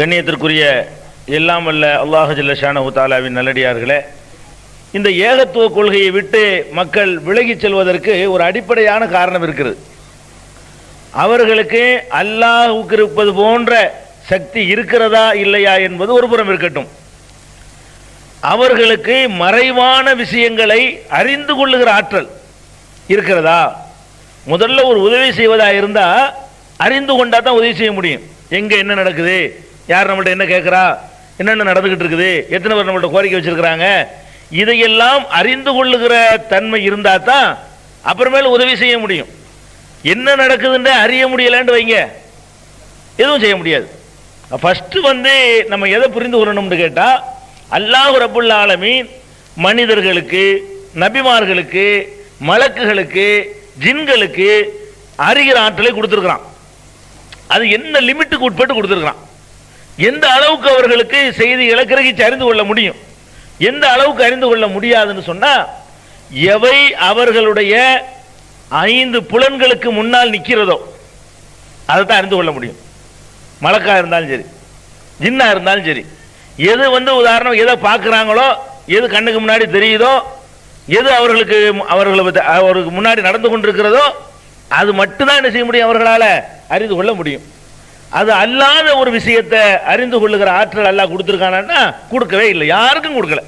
கண்ணியத்திற்குரிய எல்லாம் வல்ல அல்லாஹ் ஜல்ல ஷானஹு தஆலாவின் நல்லடியார்களே, இந்த ஏகத்துவ கொள்கையை விட்டு மக்கள் விலகிச் செல்வதற்கு ஒரு அடிப்படையான காரணம் இருக்கிறது. அவர்களுக்கு அல்லாஹ்வுக்கு இருப்பது போன்ற சக்தி இருக்கிறதா இல்லையா என்பது ஒரு புறம் இருக்கட்டும், அவர்களுக்கு மறைவான விஷயங்களை அறிந்து கொள்ளுகிற ஆற்றல் இருக்கிறதா? முதல்ல ஒரு உதவி செய்வதா இருந்தா அறிந்து கொண்டா தான் உதவி செய்ய முடியும். எங்க என்ன நடக்குது, யார் நம்மள்ட்ட என்ன கேட்கிறா, என்னென்ன நடந்துகிட்டு இருக்குது, எத்தனை பேர் நம்மள்ட்ட கோரிக்கை வச்சிருக்கிறாங்க, இதையெல்லாம் அறிந்து கொள்ளுகிற தன்மை இருந்தா தான் அப்புறமேல உதவி செய்ய முடியும். என்ன நடக்குதுன்னு அறிய முடியலன்னு வைங்க, எதுவும் செய்ய முடியாது. ஃபர்ஸ்ட் நம்ம எதை புரிந்து கொள்ளணும்னு கேட்டா, அல்லாஹ் ரப்புல் ஆலமீன் மனிதர்களுக்கு, நபிமார்களுக்கு, மலக்குகளுக்கு, ஜின்களுக்கு அறிகிற ஆற்றலை கொடுத்திருக்கிறான். அது என்ன லிமிட்டுக்கு உட்பட்டு கொடுத்திருக்கிறான். எந்த அளவுக்கு அவர்களுக்கு செய்திகளை கிரகிச்சு அறிந்து கொள்ள முடியும், எந்த அளவுக்கு அறிந்து கொள்ள முடியாதுன்னு சொன்னா, எவை அவர்களுடைய 5 புலன்களுக்கு முன்னால் நிற்கிறதோ அதை தான் அறிந்து கொள்ள முடியும். மலக்கா இருந்தாலும் சரி, ஜின்னா இருந்தாலும் சரி, எது உதாரணம் எதை பார்க்குறாங்களோ, எது கண்ணுக்கு முன்னாடி தெரியுதோ, எது அவர்களுக்கு முன்னாடி நடந்து கொண்டிருக்கிறதோ அது மட்டும்தான் என்ன செய்ய முடியும், அவர்களால் அறிந்து கொள்ள முடியும். அது அல்லாத ஒரு விஷயத்தை அறிந்து கொள்ளுகிற ஆற்றல் அல்லாஹ் கொடுத்துருக்கானா? கொடுக்கவே இல்லை, யாருக்கும் கொடுக்கல.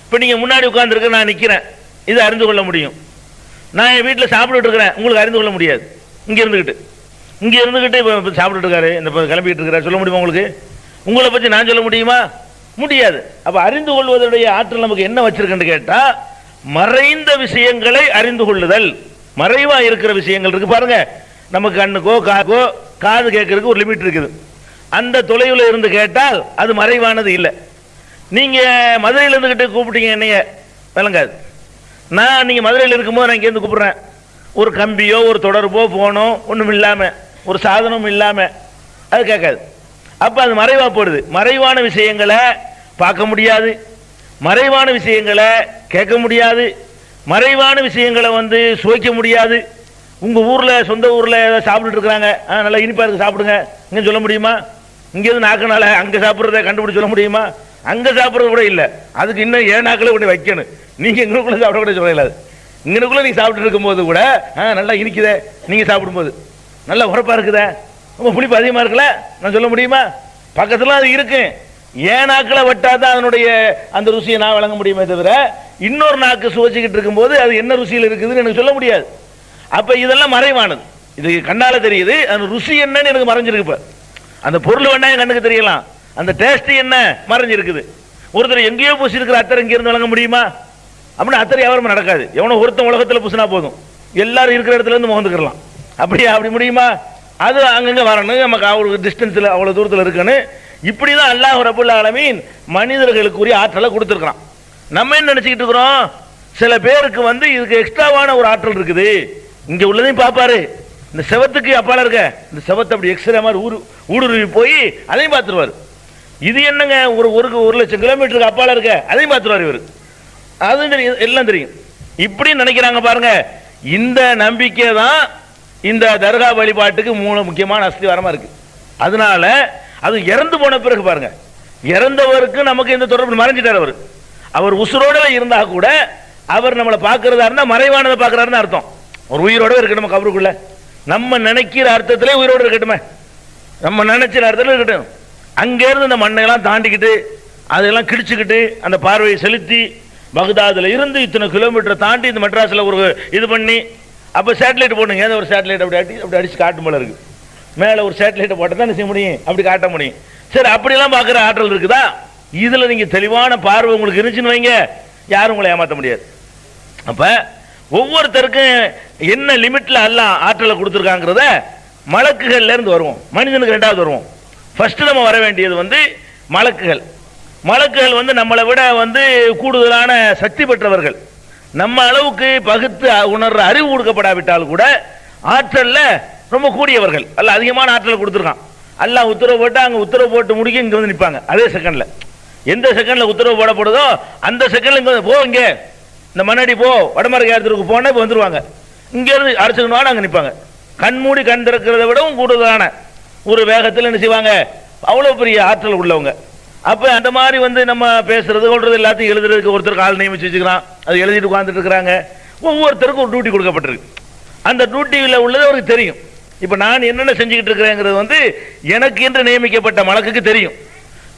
இப்போ நீங்கள் முன்னாடி உட்கார்ந்துருக்க, நான் நிற்கிறேன், இதை அறிந்து கொள்ள முடியும். நான் என் வீட்டில் சாப்பிட்டுட்டு இருக்கிறேன், உங்களுக்கு அறிந்து கொள்ள முடியாது. இங்கே இருந்துக்கிட்டு இப்போ சாப்பிட்டுட்டு இருக்காரு, இந்த கிளம்பிட்டு இருக்கிறார், சொல்ல முடியுமா உங்களுக்கு? உங்களை பற்றி நான் சொல்ல முடியுமா? முடியாது. அப்போ அறிந்து கொள்வதனுடைய ஆற்றல் நமக்கு என்ன வச்சிருக்குன்னு கேட்டால், மறைந்த விஷயங்களை அறிந்து கொள்ளுதல். மறைவா இருக்கிற விஷயங்கள் இருக்கு பாருங்க, நம்ம கண்ணுக்கோ காதுக்கோ காது கேட்கறதுக்கு ஒரு லிமிட் இருக்குது. அந்த தொலைவில் இருந்து கேட்டால் அது மறைவானது இல்லை. நீங்க மதுரையில் இருந்துகிட்டு கூப்பிட்டீங்க என்னைய, விளங்காது. நீங்க மதுரையில் இருக்கும்போது நான் இங்கேருந்து கூப்பிடுறேன், ஒரு கம்பியோ ஒரு தொடர்போ போனோ ஒன்றும் இல்லாமல், ஒரு சாதனம் இல்லாமல், அது கேட்காது. அப்போ அது மறைவா போடுது. மறைவான விஷயங்களை பார்க்க முடியாது, மறைவான விஷயங்களை கேட்க முடியாது, மறைவான விஷயங்களை சுவைக்க முடியாது. உங்க ஊர்ல, சொந்த ஊர்ல ஏதாவது சாப்பிட்டு இருக்கிறாங்க, நல்லா இனிப்பா இருக்கு சாப்பிடுங்க, இங்க சொல்ல முடியுமா? இங்கேருந்து நாக்குனால அங்க சாப்பிட்றத கண்டுபிடிச்சு சொல்ல முடியுமா? அங்க சாப்பிட்றது கூட இல்லை, அதுக்கு இன்னும் 7 நாட்களை கூட வைக்கணும். நீங்க எங்களுக்குள்ள சாப்பிட கூட சொல்லலாது. இங்கனுக்குள்ள நீங்க சாப்பிட்டு இருக்கும் போது கூட நல்லா இனிக்குதே, நீங்க சாப்பிடும்போது நல்லா உரப்பா இருக்குதே, ரொம்ப புளிப்பு அதிகமா இருக்குல்ல, நான் சொல்ல முடியுமா? பக்கத்துல அது இருக்கு, 7 நாட்களை வெட்டாதான் அதனுடைய அந்த ருசியை நான் வழங்க முடியுமே தவிர, இன்னொரு நாக்கு சுவைச்சிக்கிட்டு இருக்கும்போது அது என்ன ருசியில் இருக்குதுன்னு எனக்கு சொல்ல முடியாது. அப்ப இதெல்லாம் மறைவானது. இது கண்ணால தெரியுது, அந்த ருசி என்னன்னு எனக்கு மறைஞ்சிருக்கு. இப்ப அந்த பொருள் வேணா என் கண்ணுக்கு தெரியலாம், அந்த டேஸ்ட் என்ன மறைஞ்சிருக்குது. ஒருத்தர் எங்கேயோ பூசி இருக்கிற அத்தரை இங்க இருந்து வழங்க முடியுமா? அப்படின்னு அத்தரை வியாபாரம் நடக்காது. எவனோ ஒருத்தன் உலகத்தில் பூசினா போதும், எல்லாரும் இருக்கிற இடத்துல இருந்து முகந்துக்கலாம். அப்படி முடியுமா? அது அங்கங்க வரணும், நமக்கு அவ்வளவு டிஸ்டன்ஸ்ல, அவ்வளவு தூரத்தில் இருக்கணும். இப்படிதான் அல்லாஹ் ரப்புல் ஆலமீன் மனிதர்களுக்குரிய ஆற்றலை கொடுத்துருக்கான். நம்ம என்ன நினைச்சுக்கிட்டு இருக்கிறோம், சில பேருக்கு இதுக்கு எக்ஸ்ட்ராவான ஒரு ஆற்றல் இருக்குது. இங்க உள்ளதையும் பார்ப்பாரு, இந்த செவத்துக்கு அப்பால இருக்க இந்த செவத்தை அப்படி எக்ஸ்ட்ரா மாதிரி ஊடுருவி போய் அதையும் பார்த்துருவாரு. இது என்னங்க, ஒரு 1,00,000 கிலோமீட்டருக்கு அப்பால இருக்க அதையும் பார்த்துருவாரு இவர். அதுவும் தெரியும், எல்லாம் தெரியும். இப்படி நினைக்கிறாங்க பாருங்க. இந்த நம்பிக்கை தான் இந்த தர்கா வழிபாட்டுக்கு முக்கியமான அஸ்திவாரமா இருக்கு. அதனால அது இறந்து போன பிறகு பாருங்க, இறந்தவருக்கு நமக்கு இந்த தொடர்பு மறைஞ்சிட்டார். அவர் உசுரோட இருந்தா கூட அவர் நம்மளை பார்க்கிறதா இருந்தா மறைவானதை பார்க்கிறாருன்னு அர்த்தம். ஒரு உயிரோட இருக்கட்டும் கபருக்குள்ள, நம்ம நினைக்கிற அர்த்தத்திலே உயிரோடு இருக்கட்டுமே, நம்ம நினைச்சிற அர்த்தத்தில் இருக்கட்டும். அங்கேருந்து இந்த மண்ணையெல்லாம் தாண்டிக்கிட்டு அதெல்லாம் கிடிச்சுக்கிட்டு அந்த பார்வையை செலுத்தி பகதாதுல இருந்து இத்தனை கிலோமீட்டர் தாண்டி இந்த மெட்ராஸில் ஒரு இது பண்ணி, அப்போ சேட்டலைட் போடுங்க, ஏதோ ஒரு சேட்டலைட் அப்படி அடிச்சு காட்டும் போல இருக்கு. மேலே ஒரு சேட்டலைட்டை போட்டால் தான் செய்ய முடியும், அப்படி காட்ட முடியும். சரி, அப்படிலாம் பார்க்குற ஆற்றல் இருக்குதா? இதில் நீங்கள் தெளிவான பார்வை உங்களுக்கு இருந்துச்சுன்னு வைங்க, யாரும் உங்களை ஏமாற்ற முடியாது. அப்போ ஒவ்வொருத்தருக்கும் என்ன லிமிட்ல எல்லாம் ஆற்றலை கொடுத்துருக்காங்கிறத மலக்குகள்ல இருந்து வருவோம். மனிதனுக்கு 2வது வருவோம். ஃபர்ஸ்ட் நம்ம வர வேண்டியது மலக்குகள். மலக்குகள் நம்மளை விட கூடுதலான சக்தி பெற்றவர்கள். நம்ம அளவுக்கு பகுத்து உணர்ற அறிவு கொடுக்கப்படாவிட்டால் கூட ஆற்றல்ல ரொம்ப கூடியவர்கள். அல்ல அதிகமான ஆற்றலை கொடுத்துருக்கான். அல்லாஹ் உத்தரவு போட்டு அங்க உத்தரவு போட்டு முடிக்க இங்க நிற்பாங்க. அதே செகண்ட்ல, எந்த செகண்ட்ல உத்தரவு போடப்படுதோ அந்த செகண்ட்ல இங்க போ, இங்க இந்த மண்ணடி போ, வடமரக்கு இடத்துக்கு போனா இப்போ வந்துருவாங்க. இங்க இருந்து அரைச்சுக்கணும் அங்க நிற்பாங்க. கண் மூடி கண் திறக்கிறத விடவும் கூடுதலான ஒரு வேகத்தில் என்ன செய்வாங்க, அவ்வளோ பெரிய ஆற்றல் உள்ளவங்க. அப்போ அந்த மாதிரி வந்து நம்ம பேசுறது கொள்றது எல்லாத்தையும் எழுதுறதுக்கு ஒருத்தருக்கு ஆள் நியமிச்சு வச்சுக்கிறான், அது எழுதிட்டு உட்காந்துட்டு இருக்கிறாங்க. ஒவ்வொருத்தருக்கும் ஒரு டியூட்டி கொடுக்கப்பட்டிருக்கு. அந்த டியூட்டியில் உள்ளது அவருக்கு தெரியும். இப்போ நான் என்னென்ன செஞ்சுக்கிட்டு இருக்கிறேங்கிறது வந்து எனக்கு என்று நியமிக்கப்பட்ட மலக்குக்கு தெரியும்.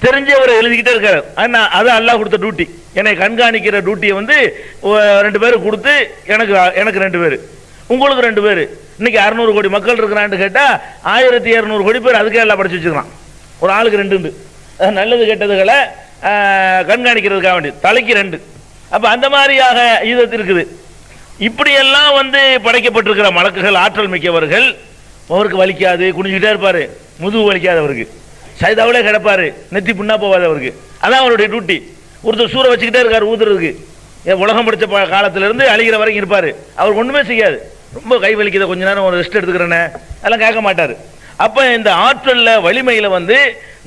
தெரிஞ்சு அவர் எழுதிக்கிட்டே இருக்காரு. அது அல்லாஹ் கொடுத்த டியூட்டி. என்னை கண்காணிக்கிற டியூட்டியை வந்து 2 பேருக்கு கொடுத்து எனக்கு 2 பேர், உங்களுக்கு 2 பேர். இன்னைக்கு 600 கோடி மக்கள் இருக்கிறான்னு கேட்டால் 1200 கோடி பேர் அதுக்கே எல்லாம் படிச்சு வச்சுக்கிறான். ஒரு ஆளுக்கு 2 நல்லது கெட்டதுகளை கண்காணிக்கிறதுக்காக வேண்டி தலைக்கு 2. அப்போ அந்த மாதிரியாக இது இருக்குது. இப்படியெல்லாம் வந்து படைக்கப்பட்டிருக்கிற மலக்குகள் ஆற்றல் மிக்கவர்கள். அவருக்கு வலிக்காது, குனிஞ்சுக்கிட்டே இருப்பார், முதுகு வலிக்காது அவருக்கு, சைதாவிலே கிடப்பாரு, நெத்தி புண்ணா போவாது அவருக்கு. அதான் அவருடைய டியூட்டி. ஒருத்தர் சூற வச்சுக்கிட்டே இருக்காரு ஊதுறதுக்கு. உலகம் படித்த காலத்திலிருந்து அழிகிற வரைக்கும் இருப்பார். அவர் ஒன்றுமே செய்யாது. ரொம்ப கை வலிக்குது, கொஞ்ச நேரம் ஒரு ரெஸ்ட் எடுத்துக்கிறேன்னு அதெல்லாம் கேட்க மாட்டார். அப்போ இந்த ஆற்றலில் வலிமையில் வந்து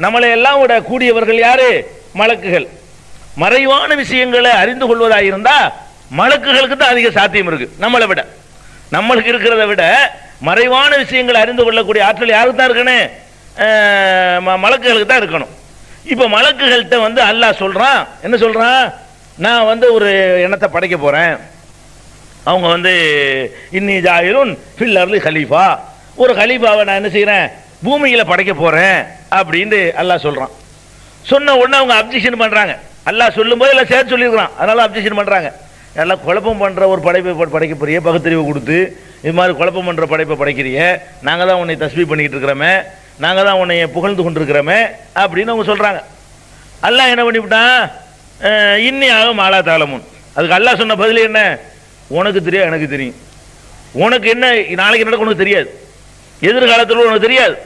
நம்மளை எல்லாம் விட கூடியவர்கள் யாரு? மலக்குகள். மறைவான விஷயங்களை அறிந்து கொள்வதாக இருந்தால் மலக்குகளுக்கு தான் அதிக சாத்தியம் இருக்கு. நம்மளை விட, நம்மளுக்கு இருக்கிறத விட மறைவான விஷயங்களை அறிந்து கொள்ளக்கூடிய ஆற்றல் யாருக்கு தான் இருக்குன்னு? மலக்குகளுக்கு தான் இருக்கணும். இப்போ மலக்குகள்கிட்ட வந்து அல்லாஹ் சொல்றான், என்ன சொல்றான்? நான் வந்து ஒரு எண்ணத்தை படைக்க போறேன். அவங்க வந்து இன்னி ஜாயிலுன் ஃபில் அர்லி கலீஃபா, ஒரு கலீஃபாவை நான் என்ன செய்யறேன், பூமியில படைக்க போறேன் அப்படின்னு அல்லாஹ் சொல்றான். சொன்ன உடனே அவங்க அப்ஜெக்ஷன் பண்றாங்க. அல்லாஹ் சொல்லும் போது எல்லாம் சேர்த்து சொல்லியிருக்கிறான், அதனால அப்ஜெக்ஷன் பண்றாங்க. எல்லாம் குழப்பம் பண்ற ஒரு படைப்பை படைக்க போறிய, பகுத்தறிவு கொடுத்து இது மாதிரி குழப்பம் பண்ற படைப்பை படைக்கிறிய, நாங்க தான் உன்னை தஸ்பீஹ் பண்ணிக்கிட்டு இருக்கிறோமே, நாங்க தான் உன்னை புகழ்ந்து கொண்டிருக்கிறோமே அப்படின்னு அவங்க சொல்றாங்க. அல்லாஹ் என்ன பண்ணிவிட்டான்? இன்னி ஆகும் ஆலா தாளமுன். அதுக்கு அல்லாஹ் சொன்ன பதில் என்ன? உனக்கு தெரியாது, எனக்கு தெரியும். உனக்கு என்ன நாளைக்கு நடக்கும் உனக்கு தெரியாது, எதிர்காலத்தில் உனக்கு தெரியாது,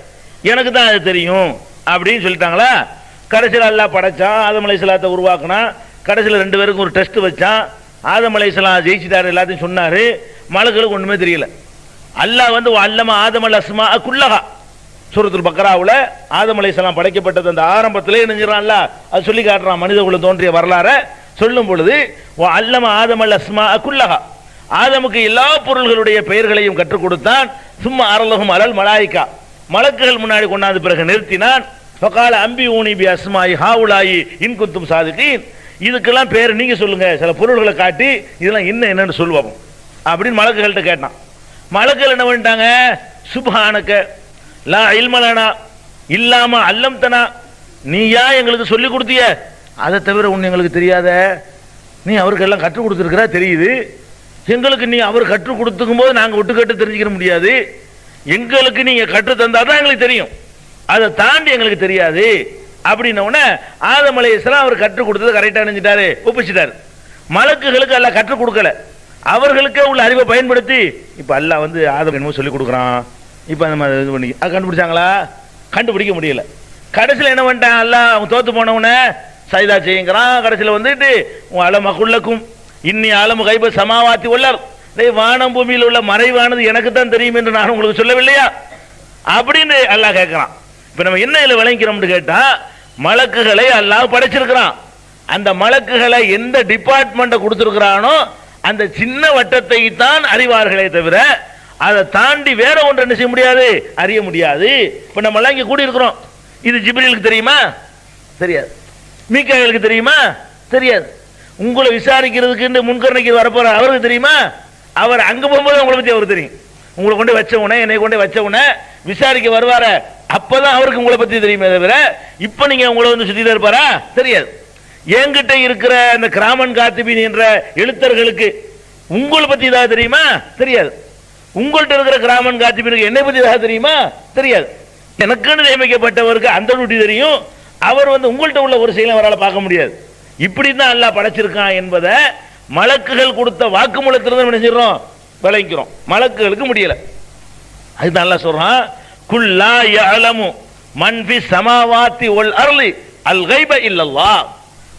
எனக்கு தான் அது தெரியும் அப்படின்னு சொல்லிட்டாங்களா. கடைசியில் அல்லாஹ் படைச்சான், ஆதம் அலைஹிஸ்ஸலாத்தை உருவாக்கினா. கடைசியில் 2 பேருக்கும் ஒரு டெஸ்ட் வச்சான். ஆதம் அலைஹிஸ்ஸலாம் ஜெயிச்சிட்டாரு, எல்லாத்தையும் சொன்னாரு. மலக்குகளுக்கு ஒண்ணுமே தெரியல. அல்லாஹ் வந்து அல்லம ஆதம் அல் அஸ்மா குல்லஹா, சூரத்துல் பக்ராவுல ஆதம் அலைஹிஸ்ஸலாம் படைக்கப்பட்டது அந்த ஆரம்பத்திலே நினைஞ்சிடறான். அல்லாஹ் அது சொல்லி காட்டுறான். மனித குலம் தோன்றிய வரலாறை சொல்லும் பொழுது அல்லம ஆதம் அல் அஸ்மா குல்லஹா, ஆதமுக்கு எல்லா பொருள்களுடைய பெயர்களையும் கற்றுக் கொடுத்தான். சும்மா அரலகும் அலல் மலாயிகா, மலக்குகள் முன்னாடி கொண்டாந்து பிறகு நிறுத்தினான். ஃபகால அம்பி ஊனி பி அஸ்மாயி ஹாவுலாயி இன் குந்தும் சாதிகீன், இதுக்கெல்லாம் பேர் நீங்க சொல்லுங்க, சில பொருள்களை காட்டி இதெல்லாம் என்னன்னு சொல்லுவோம் அப்படின்னு மலக்குகள்கிட்ட கேட்டான். மலக்குகள் என்ன பண்ணிட்டாங்க? சுப்ஹானக லா இல்மலனா இல்லாம அல்லம்தனா, நீயா எங்களுக்கு சொல்லி கொடுத்திய, அதை தவிர ஒன்று எங்களுக்கு தெரியாத, நீ அவருக்கு எல்லாம் கற்றுக் கொடுத்துருக்கிறா தெரியுது. எங்களுக்கு நீ அவர் கற்றுக் கொடுத்துக்கும் போது நாங்கள் விட்டு கட்டு தெரிஞ்சுக்க முடியாது. எங்களுக்கு நீங்க கற்று தந்தா தான் எங்களுக்கு தெரியும், அதை தாண்டி எங்களுக்கு தெரியாது அப்படின்ன உடனே ஆதம் அலைஹிஸ்ஸலாம் அவர் கற்றுக் கொடுத்தது கரெக்டாக நினைச்சிட்டாரு, ஒப்பிச்சிட்டாரு. மலக்குகளுக்கு அல்லாஹ் கற்றுக் கொடுக்கல, அவர்களுக்கே உள்ள அறிவை பயன்படுத்தி இப்போ அல்லாஹ் வந்து ஆதம் என்னமோ சொல்லி கொடுக்குறான். இப்போ அந்த மாதிரி இது பண்ணி அது கண்டுபிடிச்சாங்களா? கண்டுபிடிக்க முடியல. கடைசியில் என்ன பண்ணிட்டான் அல்லாஹ்? அவங்க தோத்து போனவன சைதா செய்யுங்கிறான். கடைசியில் வந்துட்டு அலமகுல்லக்கும் இன்னி ஆலமு கைப சமாவாத்தி உள்ளார், வானம் பூமியில் உள்ள மறைவானது எனக்கு தான் தெரியும் என்று நான் உங்களுக்கு சொல்லவில்லையா அப்படின்னு அல்லாஹ் கேட்கிறான். இப்ப நம்ம என்ன இதில் விளங்கிறோம்னு கேட்டா, மலக்குகளை அல்லாஹ் படைச்சிருக்கிறான். அந்த மலக்குகளை எந்த டிபார்ட்மெண்ட்டை கொடுத்திருக்கிறானோ அந்த சின்ன வட்டத்தை தான் அறிவார்களே தவிர அதை தாண்டி வேற ஒன்று என்ன செய்ய முடியாது, அறிய முடியாது. இப்ப நம்ம எல்லாம் இங்க கூடி இருக்கிறோம். இது ஜிப்ரீலுக்கு தெரியுமா? தெரியாது. மீகாயிலுக்கு தெரியுமா? தெரியாது. உங்களை விசாரிக்கிறதுக்கு முன்கரணைக்கு வரப்போற அவருக்கு தெரியுமா? அவர் அங்க போகும்போது உங்களை பத்தி அவருக்கு தெரியும். உங்களை கொண்டு வச்சவன, என்னை கொண்டு வச்சவன விசாரிக்க வருவார, அப்பதான் அவருக்கு உங்களை பத்தி தெரியுமே தவிர இப்ப நீங்க உங்களை வந்து சுத்திட்டு இருப்பாரா? தெரியாது. என்கிட்ட இருக்கிற அந்த கிராமன் காத்திபின் என்ற எழுத்தர்களுக்கு உங்களை பத்தி ஏதாவது தெரியுமா? தெரியாது. உங்கள்கிட்ட இருக்கிற கிராமன் காத்திபினுக்கு என்னை பத்தி ஏதாவது தெரியுமா? தெரியாது. எனக்குன்னு நியமிக்கப்பட்டவருக்கு அந்த டியூட்டி தெரியும். அவர் வந்து உங்கள்கிட்ட உள்ள ஒரு செயலை அவரால் பார்க்க முடியாது. இப்படிதான் அல்லாஹ் படைச்சிருக்கான் என்பதை மலக்குகள் கொடுத்த வாக்குமூலத்திலிருந்து நினைச்சிடறோம், விளங்கிக்கிறோம். மலக்குகளுக்கு முடியல. அதுதான் அல்லாஹ் சொல்றான், குல்லா யஅலமு மன் ஃபி ஸமாவாத்தி வல் அர்லி அல் கைப இல்லல்லாஹ்.